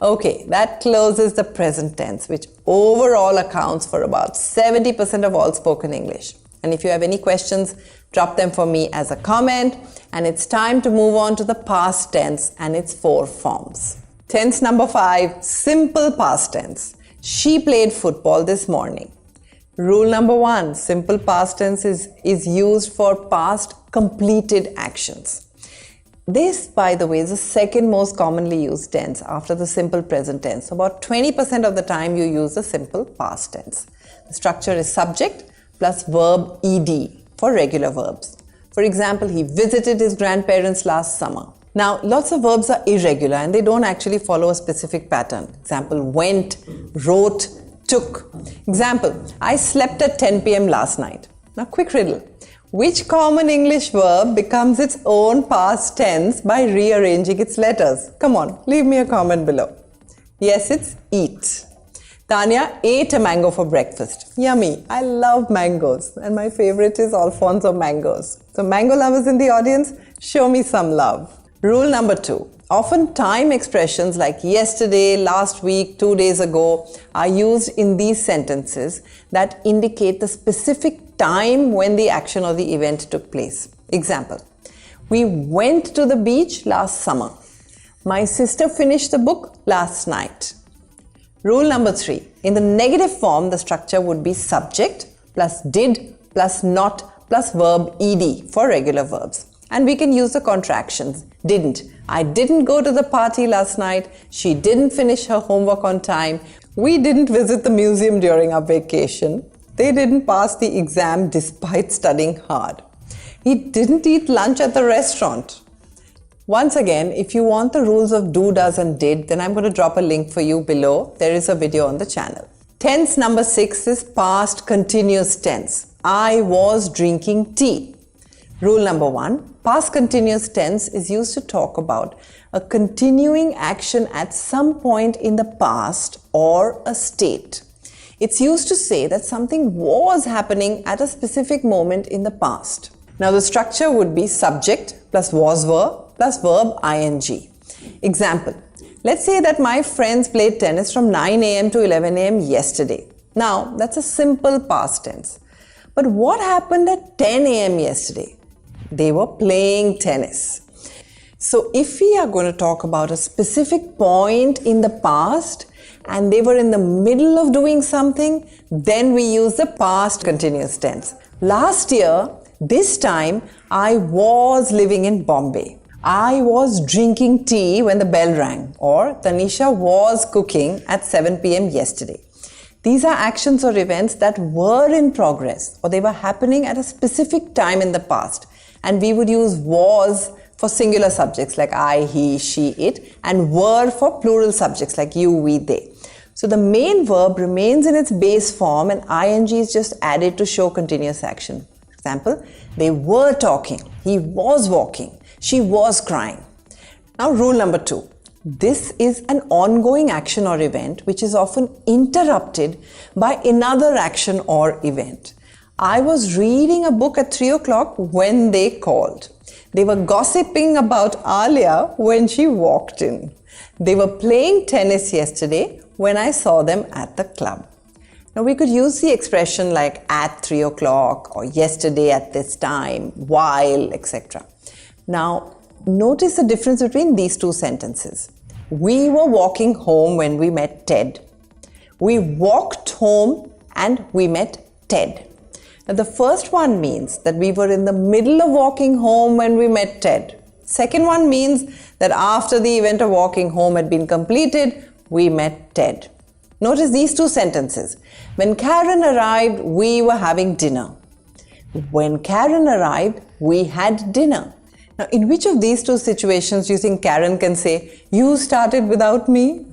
Okay, that closes the present tense, which overall accounts for about 70% of all spoken English. And if you have any questions, drop them for me as a comment. And it's time to move on to the past tense and its 4 forms. Tense number 5, simple past tense. She played football this morning. Rule number 1, simple past tense is used for past completed actions. This, by the way, is the second most commonly used tense after the simple present tense. About 20% of the time you use the simple past tense. The structure is subject plus verb ed for regular verbs. For example, he visited his grandparents last summer. Now, lots of verbs are irregular and they don't actually follow a specific pattern. Example, went, wrote, took. Example, I slept at 10 p.m. last night. Now quick riddle. Which common English verb becomes its own past tense by rearranging its letters? Come on, leave me a comment below. Yes, it's eat. Tanya ate a mango for breakfast. Yummy. I love mangoes and my favorite is Alfonso mangoes. So mango lovers in the audience, show me some love. Rule number 2. Often time expressions like yesterday, last week, 2 days ago are used in these sentences that indicate the specific time when the action or the event took place. Example, we went to the beach last summer. My sister finished the book last night. Rule number 3. In the negative form, the structure would be subject plus did plus not plus verb ed for regular verbs. And we can use the contractions. Didn't. I didn't go to the party last night. She didn't finish her homework on time. We didn't visit the museum during our vacation. They didn't pass the exam despite studying hard. He didn't eat lunch at the restaurant. Once again, if you want the rules of do, does and did, then I'm going to drop a link for you below. There is a video on the channel. Tense number 6 is past continuous tense. I was drinking tea. Rule number 1, past continuous tense is used to talk about a continuing action at some point in the past or a state. It's used to say that something was happening at a specific moment in the past. Now the structure would be subject plus was were plus verb ing. Example, let's say that my friends played tennis from 9 a.m. to 11 a.m. yesterday. Now that's a simple past tense. But what happened at 10 a.m. yesterday? They were playing tennis. So if we are going to talk about a specific point in the past and they were in the middle of doing something, then we use the past continuous tense. Last year, this time, I was living in Bombay. I was drinking tea when the bell rang, or Tanisha was cooking at 7 p.m. yesterday. These are actions or events that were in progress or they were happening at a specific time in the past. And we would use was for singular subjects like I, he, she, it, and were for plural subjects like you, we, they. So the main verb remains in its base form and ing is just added to show continuous action. Example, they were talking, he was walking, she was crying. Now rule number 2. This is an ongoing action or event which is often interrupted by another action or event. I was reading a book at 3 o'clock when they called. They were gossiping about Alia when she walked in. They were playing tennis yesterday when I saw them at the club. Now we could use the expression like at 3 o'clock or yesterday at this time, while, etc. Now notice the difference between these two sentences. We were walking home when we met Ted. We walked home and we met Ted. Now the first one means that we were in the middle of walking home when we met Ted. Second one means that after the event of walking home had been completed, we met Ted. Notice these two sentences. When Karen arrived, we were having dinner. When Karen arrived, we had dinner. Now, in which of these two situations do you think Karen can say, you started without me?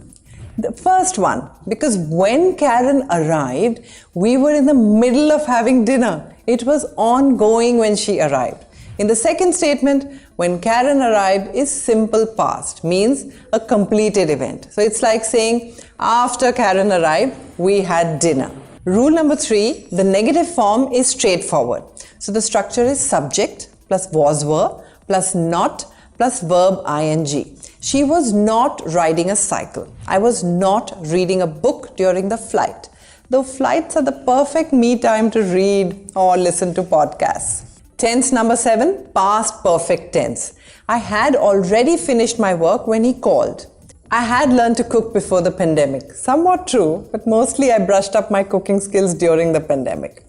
The first one, because when Karen arrived, we were in the middle of having dinner. It was ongoing when she arrived. In the second statement, when Karen arrived is simple past, means a completed event. So it's like saying, after Karen arrived, we had dinner. Rule number 3, the negative form is straightforward. So the structure is subject plus was were plus not plus verb ing. She was not riding a cycle. I was not reading a book during the flight. Though flights are the perfect me time to read or listen to podcasts. Tense number 7, past perfect tense. I had already finished my work when he called. I had learned to cook before the pandemic. Somewhat true, but mostly I brushed up my cooking skills during the pandemic.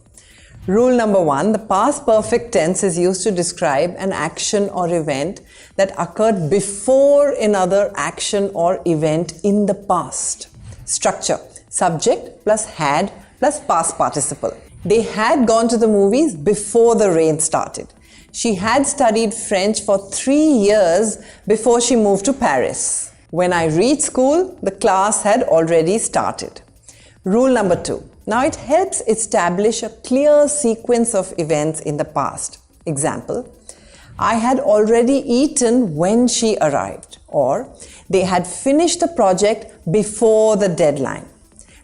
Rule number 1, the past perfect tense is used to describe an action or event that occurred before another action or event in the past. Structure, subject plus had plus past participle. They had gone to the movies before the rain started. She had studied French for 3 years before she moved to Paris. When I reached school, the class had already started. Rule number 2. Now it helps establish a clear sequence of events in the past. Example, I had already eaten when she arrived, or they had finished the project before the deadline.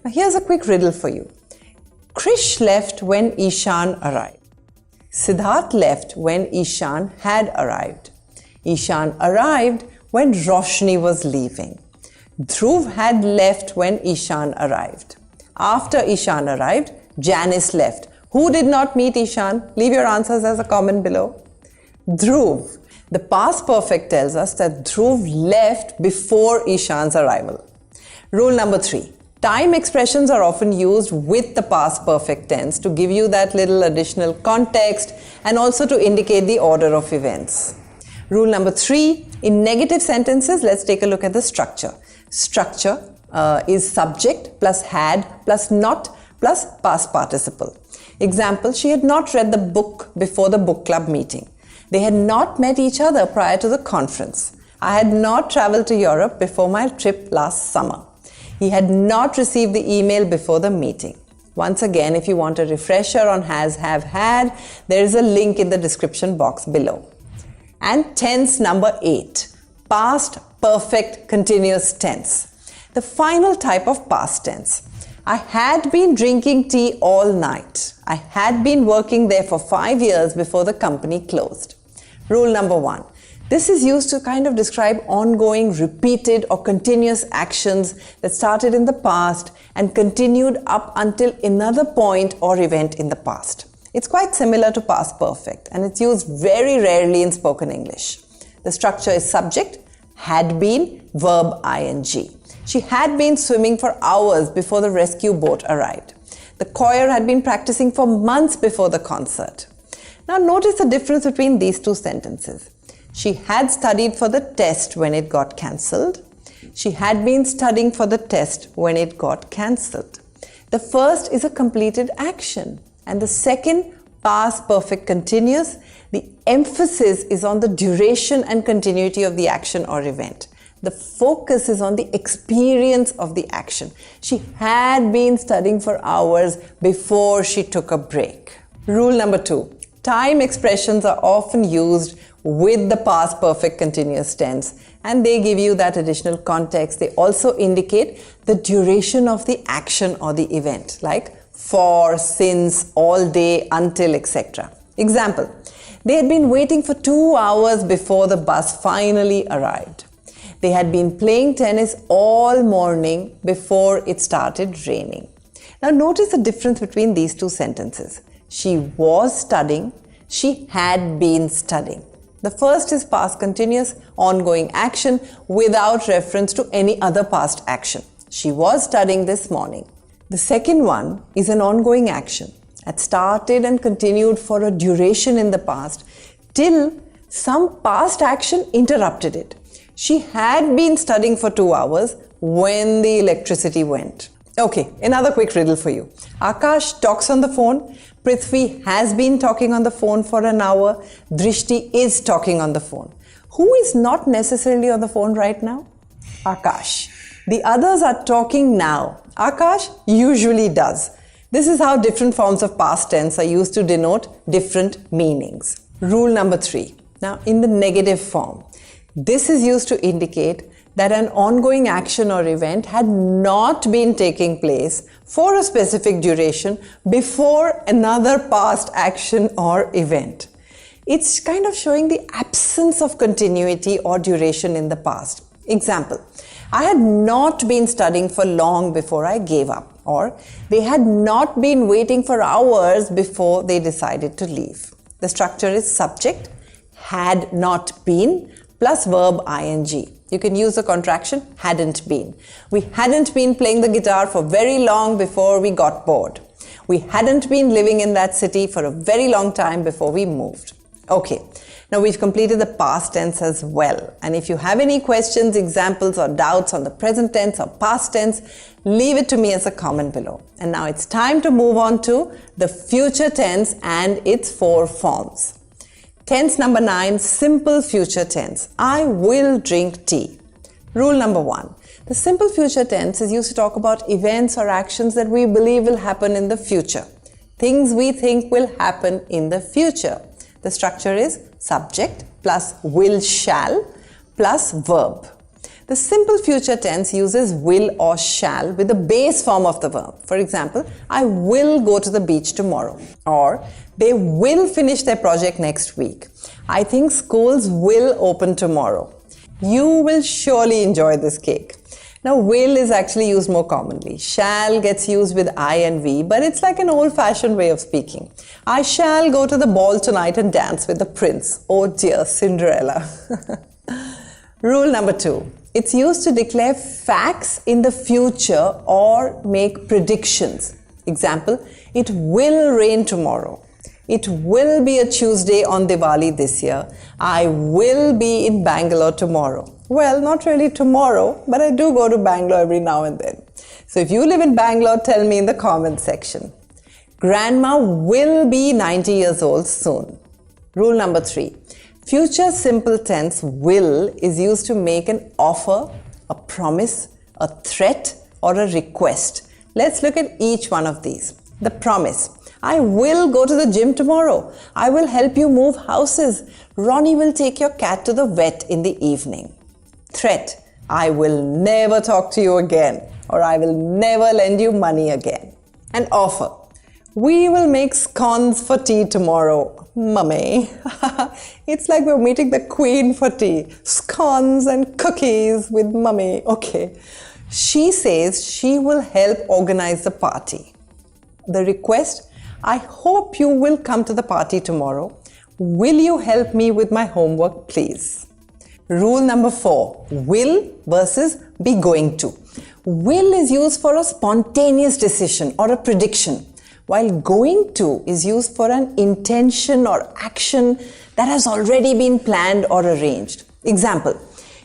Now here's a quick riddle for you. Krish left when Ishan arrived. Siddharth left when Ishan had arrived. Ishan arrived when Roshni was leaving. Dhruv had left when Ishan arrived. After Ishan arrived, Janice left. Who did not meet Ishan? Leave your answers as a comment below. Dhruv. The past perfect tells us that Dhruv left before Ishan's arrival. Rule number 3. Time expressions are often used with the past perfect tense to give you that little additional context and also to indicate the order of events. Rule number 3. In negative sentences, let's take a look at the structure. Structure is subject plus had plus not plus past participle. Example, she had not read the book before the book club meeting. They had not met each other prior to the conference. I had not traveled to Europe before my trip last summer. He had not received the email before the meeting. Once again, if you want a refresher on has, have, had, there is a link in the description box below. And tense number 8, past perfect continuous tense. The final type of past tense. I had been drinking tea all night. I had been working there for 5 years before the company closed. Rule number 1. This is used to kind of describe ongoing, repeated or continuous actions that started in the past and continued up until another point or event in the past. It's quite similar to past perfect and it's used very rarely in spoken English. The structure is subject, had been, verb ing. She had been swimming for hours before the rescue boat arrived. The choir had been practicing for months before the concert. Now notice the difference between these two sentences. She had studied for the test when it got cancelled. She had been studying for the test when it got cancelled. The first is a completed action and the second, past perfect continuous, the emphasis is on the duration and continuity of the action or event. The focus is on the experience of the action. She had been studying for hours before she took a break. Rule number 2. Time expressions are often used with the past perfect continuous tense and they give you that additional context. They also indicate the duration of the action or the event, like for, since, all day, until, etc. Example, they had been waiting for 2 hours before the bus finally arrived. They had been playing tennis all morning before it started raining. Now notice the difference between these two sentences. She was studying, she had been studying. The first is past continuous, ongoing action without reference to any other past action. She was studying this morning. The second one is an ongoing action that started and continued for a duration in the past till some past action interrupted it. She had been studying for 2 hours when the electricity went. Okay, another quick riddle for you. Akash talks on the phone. Prithvi has been talking on the phone for an hour. Drishti is talking on the phone. Who is not necessarily on the phone right now? Akash. The others are talking now. Akash usually does. This is how different forms of past tense are used to denote different meanings. Rule number 3. Now, in the negative form, this is used to indicate that an ongoing action or event had not been taking place for a specific duration before another past action or event. It's kind of showing the absence of continuity or duration in the past. Example, I had not been studying for long before I gave up, or they had not been waiting for hours before they decided to leave. The structure is subject, had not been, plus verb ing. You can use the contraction hadn't been. We hadn't been playing the guitar for very long before we got bored. We hadn't been living in that city for a very long time before we moved. Okay, now we've completed the past tense as well. And if you have any questions, examples or doubts on the present tense or past tense, leave it to me as a comment below. And now it's time to move on to the future tense and its 4 forms. Tense number 9, simple future tense. I will drink tea. Rule number 1. The simple future tense is used to talk about events or actions that we believe will happen in the future. Things we think will happen in the future. The structure is subject plus will shall plus verb. The simple future tense uses will or shall with the base form of the verb. For example, I will go to the beach tomorrow, or they will finish their project next week. I think schools will open tomorrow. You will surely enjoy this cake. Now, will is actually used more commonly. Shall gets used with I and we, but it's like an old-fashioned way of speaking. I shall go to the ball tonight and dance with the prince. Oh dear, Cinderella. Rule number 2. It's used to declare facts in the future or make predictions. Example, it will rain tomorrow. It will be a Tuesday on Diwali this year. I will be in Bangalore tomorrow. Well, not really tomorrow, but I do go to Bangalore every now and then. So if you live in Bangalore, tell me in the comment section. Grandma will be 90 years old soon. Rule number 3. Future simple tense will is used to make an offer, a promise, a threat, or a request. Let's look at each one of these. The promise. I will go to the gym tomorrow. I will help you move houses. Ronnie will take your cat to the vet in the evening. Threat. I will never talk to you again, or I will never lend you money again. An offer. We will make scones for tea tomorrow. Mummy. It's like we're meeting the queen for tea. Scones and cookies with mummy. Okay. She says she will help organize the party. The request. I hope you will come to the party tomorrow. Will you help me with my homework, please? Rule number 4. Will versus be going to. Will is used for a spontaneous decision or a prediction, while going to is used for an intention or action that has already been planned or arranged. Example,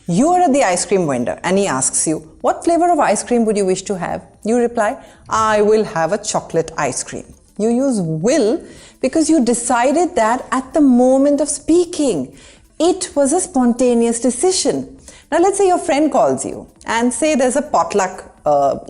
you are at the ice cream vendor and he asks you, what flavor of ice cream would you wish to have? You reply, I will have a chocolate ice cream. You use will because you decided that at the moment of speaking. It was a spontaneous decision. Now let's say your friend calls you and say there's a potluck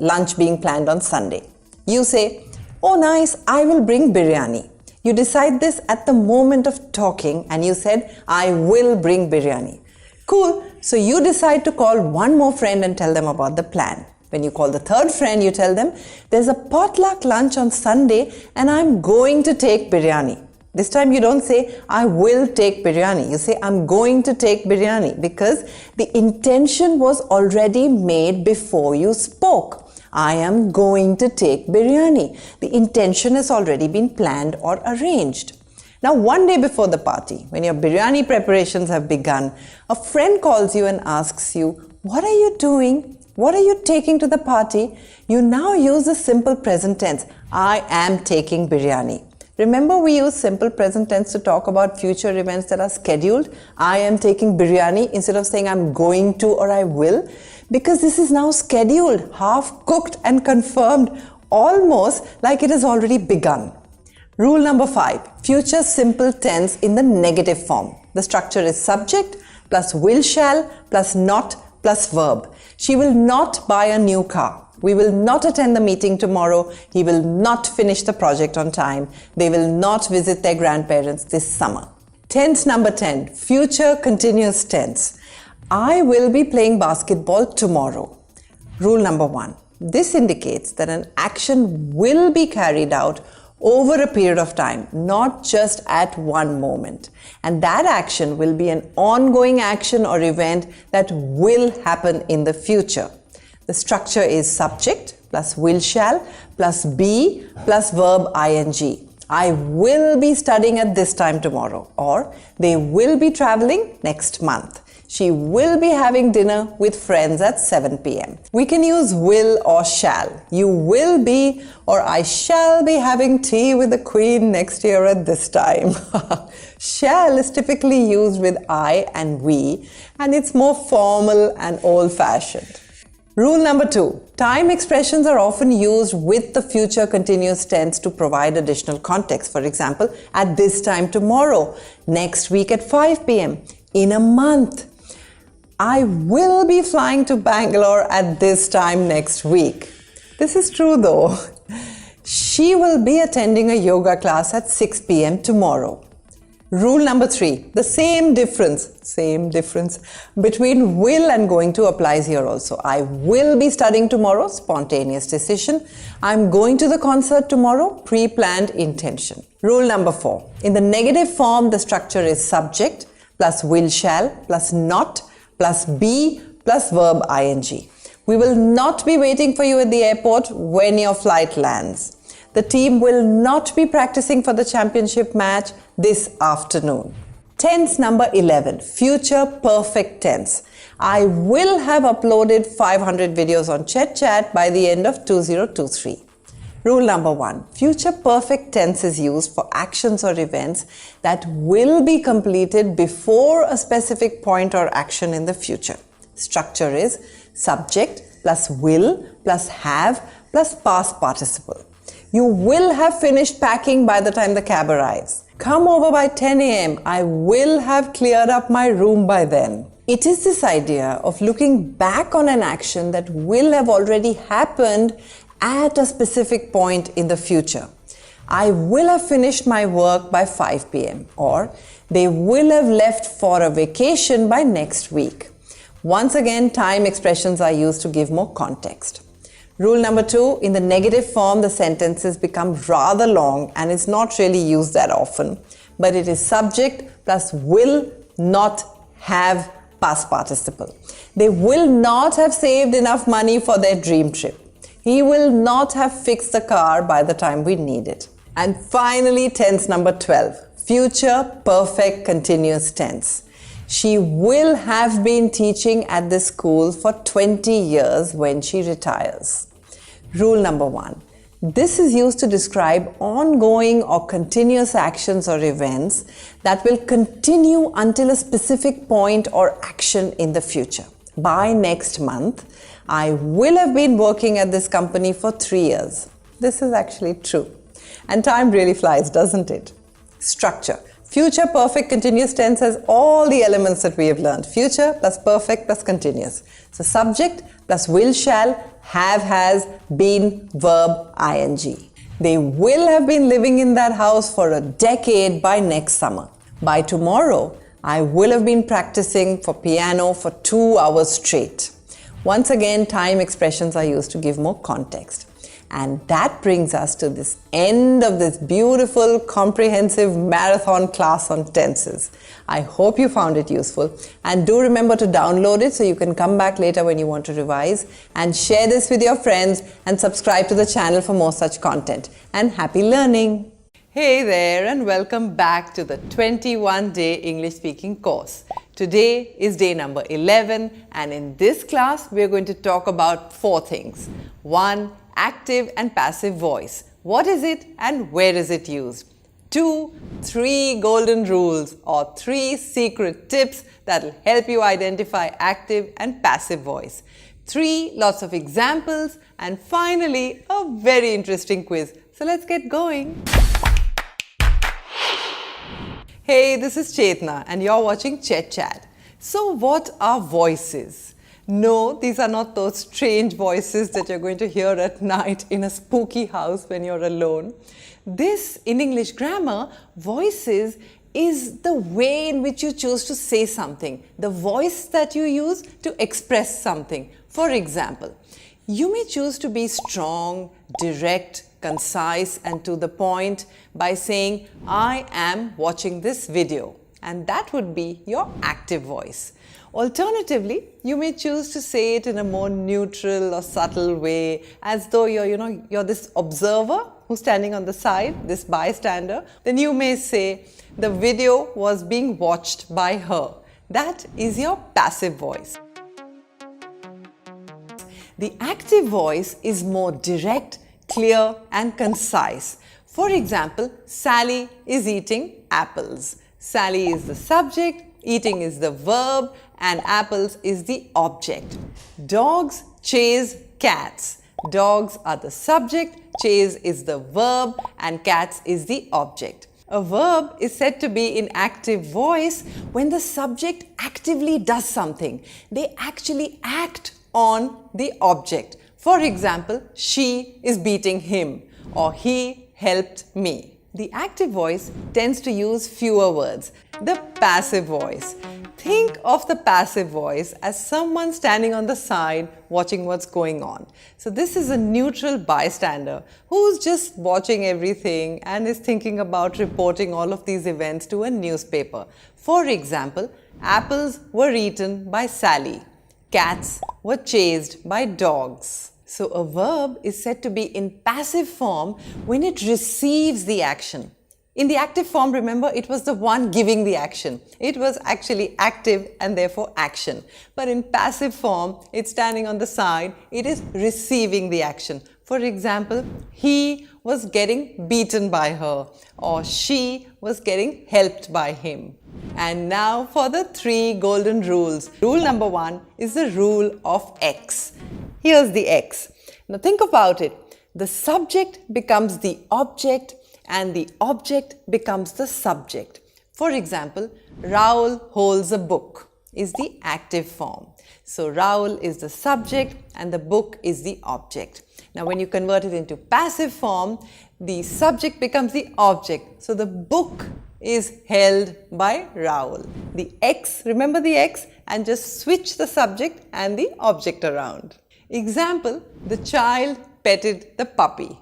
lunch being planned on Sunday. You say, oh nice, I will bring biryani. You decide this at the moment of talking and you said, I will bring biryani. Cool. So you decide to call one more friend and tell them about the plan. When you call the third friend, you tell them, there's a potluck lunch on Sunday and I'm going to take biryani. This time you don't say, I will take biryani. You say, I'm going to take biryani because the intention was already made before you spoke. I am going to take biryani. The intention has already been planned or arranged. Now, one day before the party, when your biryani preparations have begun, a friend calls you and asks you, what are you doing? What are you taking to the party? You now use the simple present tense. I am taking biryani. Remember, we use simple present tense to talk about future events that are scheduled. I am taking biryani instead of saying I'm going to or I will, because this is now scheduled, half cooked and confirmed, almost like it has already begun. Rule number 5, future simple tense in the negative form. The structure is subject plus will shall plus not plus verb. She will not buy a new car. We will not attend the meeting tomorrow. He will not finish the project on time. They will not visit their grandparents this summer. Tense number 10, future continuous tense. I will be playing basketball tomorrow. Rule number 1. This indicates that an action will be carried out over a period of time, not just at one moment. And that action will be an ongoing action or event that will happen in the future. The structure is subject plus will shall plus be plus verb ing. I will be studying at this time tomorrow, or they will be traveling next month. She will be having dinner with friends at 7 p.m. We can use will or shall. You will be, or I shall be having tea with the queen next year at this time. Shall is typically used with I and we, and it's more formal and old-fashioned. Rule number 2. Time expressions are often used with the future continuous tense to provide additional context. For example, at this time tomorrow, next week at 5 p.m., in a month. I will be flying to Bangalore at this time next week. This is true though. She will be attending a yoga class at 6 p.m. tomorrow. Rule number 3, the same difference between will and going to applies here also. I will be studying tomorrow, spontaneous decision. I'm going to the concert tomorrow, pre-planned intention. Rule number 4, in the negative form, the structure is subject plus will shall plus not plus be plus verb ing. We will not be waiting for you at the airport when your flight lands. The team will not be practicing for the championship match this afternoon. Tense number 11, future perfect tense. I will have uploaded 500 videos on Chat by the end of 2023. Rule number 1, future perfect tense is used for actions or events that will be completed before a specific point or action in the future. Structure is subject plus will plus have plus past participle. You will have finished packing by the time the cab arrives. Come over by 10 a.m. I will have cleared up my room by then. It is this idea of looking back on an action that will have already happened at a specific point in the future. I will have finished my work by 5 p.m. or they will have left for a vacation by next week. Once again, time expressions are used to give more context. Rule number 2, in the negative form, the sentences become rather long and it's not really used that often, but it is subject plus will not have past participle. They will not have saved enough money for their dream trip. He will not have fixed the car by the time we need it. And finally, tense number 12, future perfect continuous tense. She will have been teaching at this school for 20 years when she retires. Rule number 1. This is used to describe ongoing or continuous actions or events that will continue until a specific point or action in the future. By next month, I will have been working at this company for 3 years. This is actually true. And time really flies, doesn't it? Structure. Future perfect continuous tense has all the elements that we have learned. Future plus perfect plus continuous. So subject plus will shall, have has, been, verb, ing. They will have been living in that house for a decade by next summer. By tomorrow, I will have been practicing for piano for 2 hours straight. Once again, time expressions are used to give more context. And that brings us to this end of this beautiful, comprehensive marathon class on tenses. I hope you found it useful. And do remember to download it so you can come back later when you want to revise. And share this with your friends and subscribe to the channel for more such content. And happy learning! Hey there and welcome back to the 21-day English speaking course. Today is day number 11 and in this class we are going to talk about 4 things. 1. Active and passive voice. What is it and where is it used? 2. 3 golden rules or 3 secret tips that will help you identify active and passive voice. 3. Lots of examples and finally a very interesting quiz. So let's get going. Hey, this is Chetna and you're watching Chat. So what are voices? No, these are not those strange voices that you're going to hear at night in a spooky house when you're alone. This, in English grammar, voices is the way in which you choose to say something, the voice that you use to express something. For example, you may choose to be strong, direct, concise and to the point by saying, I am watching this video. And that would be your active voice. Alternatively, you may choose to say it in a more neutral or subtle way, as though you're this observer who's standing on the side, this bystander. Then you may say, the video was being watched by her. That is your passive voice. The active voice is more direct, clear and concise. For example, Sally is eating apples. Sally is the subject, eating is the verb and apples is the object. Dogs chase cats. Dogs are the subject, chase is the verb and cats is the object. A verb is said to be in active voice when the subject actively does something. They actually act on the object. For example, she is beating him or he helped me. The active voice tends to use fewer words. The passive voice. Think of the passive voice as someone standing on the side watching what's going on. So this is a neutral bystander who's just watching everything and is thinking about reporting all of these events to a newspaper. For example, apples were eaten by Sally. Cats were chased by dogs. So a verb is said to be in passive form when it receives the action. In the active form, remember, it was the one giving the action. It was actually active and therefore action. But in passive form, it's standing on the side. It is receiving the action. For example, he was getting beaten by her or she was getting helped by him. And now for the 3 golden rules. Rule number 1 is the rule of X. Here's the X. Now think about it. The subject becomes the object and the object becomes the subject. For example, Raul holds a book is the active form. So Raul is the subject and the book is the object. Now when you convert it into passive form, the subject becomes the object. So the book is held by Raul. The X, remember the X, and just switch the subject and the object around. Example, the child petted the puppy.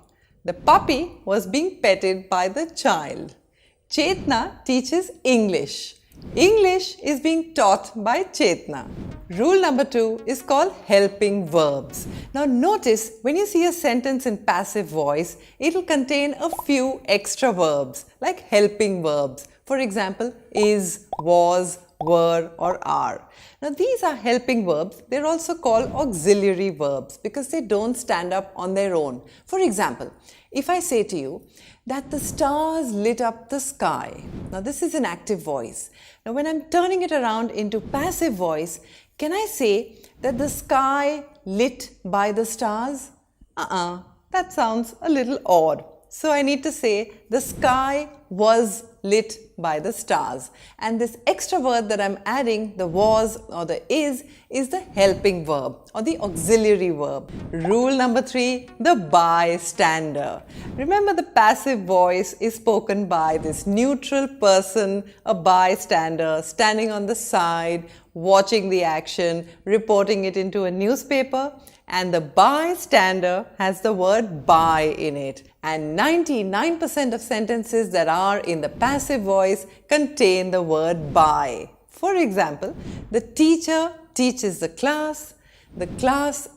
The puppy was being petted by the child. Chetna teaches English. English is being taught by Chetna. Rule number 2 is called helping verbs. Now notice when you see a sentence in passive voice, it will contain a few extra verbs like helping verbs. For example, is, was, were or are. Now these are helping verbs. They're also called auxiliary verbs because they don't stand up on their own. For example, if I say to you that the stars lit up the sky. Now this is an active voice. Now when I'm turning it around into passive voice, can I say that the sky lit by the stars? That sounds a little odd. So I need to say the sky was lit by the stars. And this extra word that I'm adding, the was or the is the helping verb or the auxiliary verb. Rule number 3, the bystander. Remember, the passive voice is spoken by this neutral person, a bystander, standing on the side, watching the action, reporting it into a newspaper. And the bystander has the word by in it. And 99% of sentences that are in the passive voice contain the word by. For example, the teacher teaches the class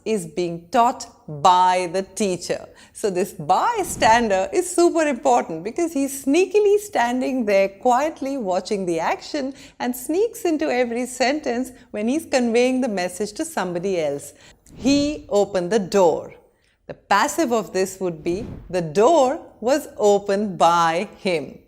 is being taught by the teacher. So this bystander is super important because he's sneakily standing there quietly watching the action and sneaks into every sentence when he's conveying the message to somebody else. He opened the door. The passive of this would be the door was opened by him.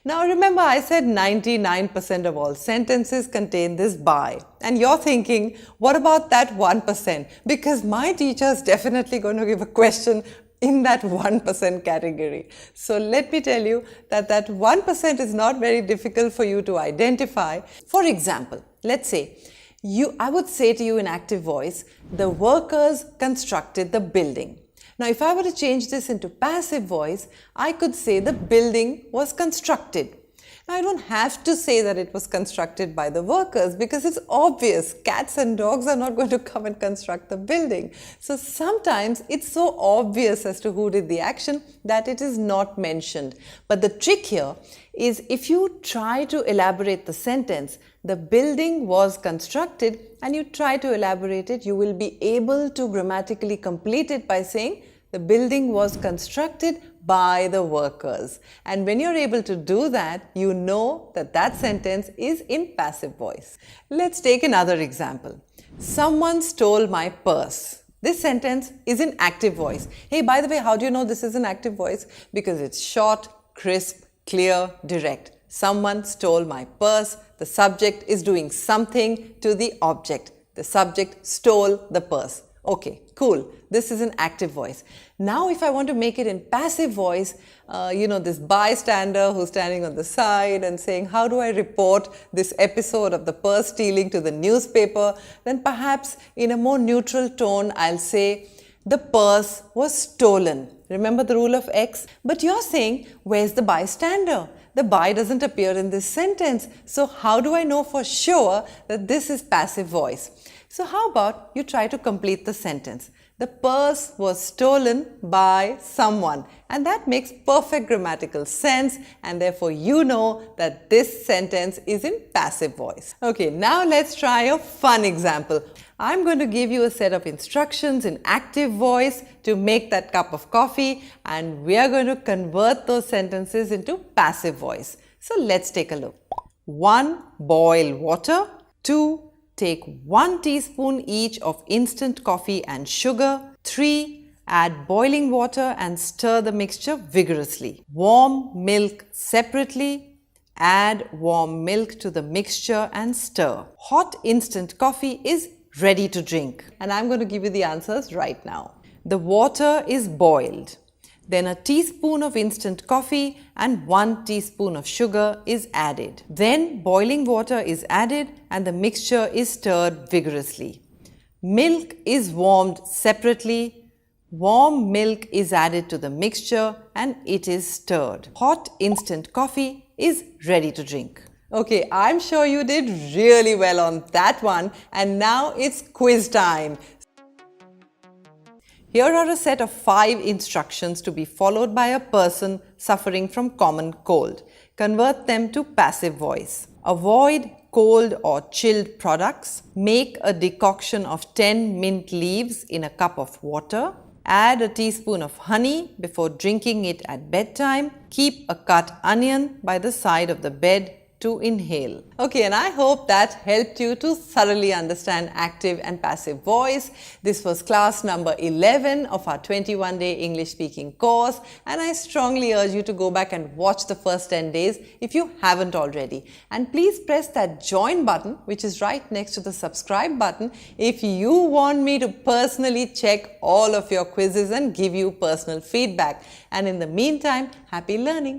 Now remember, I said 99% of all sentences contain this by. And you're thinking, what about that 1%? Because my teacher is definitely going to give a question in that 1% category. So let me tell you that 1% is not very difficult for you to identify. For example, let's say, I would say to you in active voice, the workers constructed the building. Now, if I were to change this into passive voice, I could say the building was constructed. Now, I don't have to say that it was constructed by the workers because it's obvious. Cats and dogs are not going to come and construct the building. So sometimes it's so obvious as to who did the action that it is not mentioned. But the trick here is if you try to elaborate the sentence, the building was constructed, and you try to elaborate it, you will be able to grammatically complete it by saying the building was constructed by the workers. And when you're able to do that, you know that that sentence is in passive voice. Let's take another example. Someone stole my purse. This sentence is in active voice. Hey, by the way, how do you know this is an active voice? Because it's short, crisp, clear, direct. Someone stole my purse. The subject is doing something to the object. The subject stole the purse. Okay, cool. This is an active voice. Now if I want to make it in passive voice, this bystander who's standing on the side and saying, how do I report this episode of the purse stealing to the newspaper? Then perhaps in a more neutral tone, I'll say, the purse was stolen. Remember the rule of X? But you're saying, where's the bystander? The by doesn't appear in this sentence. So how do I know for sure that this is passive voice? So how about you try to complete the sentence? The purse was stolen by someone. And that makes perfect grammatical sense, and therefore you know that this sentence is in passive voice. Okay, now let's try a fun example. I'm going to give you a set of instructions in active voice to make that cup of coffee, and we are going to convert those sentences into passive voice. So let's take a look. 1. Boil water. 2. Take 1 teaspoon each of instant coffee and sugar. 3. Add boiling water and stir the mixture vigorously. Warm milk separately. Add warm milk to the mixture and stir. Hot instant coffee is ready to drink. And I'm going to give you the answers right now. The water is boiled. Then a teaspoon of instant coffee and 1 teaspoon of sugar is added. Then boiling water is added and the mixture is stirred vigorously. Milk is warmed separately. Warm milk is added to the mixture and it is stirred. Hot instant coffee is ready to drink. Okay, I'm sure you did really well on that one, and now it's quiz time. Here are a set of 5 instructions to be followed by a person suffering from common cold. Convert them to passive voice. Avoid cold or chilled products. Make a decoction of 10 mint leaves in a cup of water. Add a teaspoon of honey before drinking it at bedtime. Keep a cut onion by the side of the bed to inhale. Okay, and I hope that helped you to thoroughly understand active and passive voice. This was class number 11 of our 21-day English speaking course, and I strongly urge you to go back and watch the first 10 days if you haven't already. And please press that join button, which is right next to the subscribe button, if you want me to personally check all of your quizzes and give you personal feedback. And in the meantime, happy learning!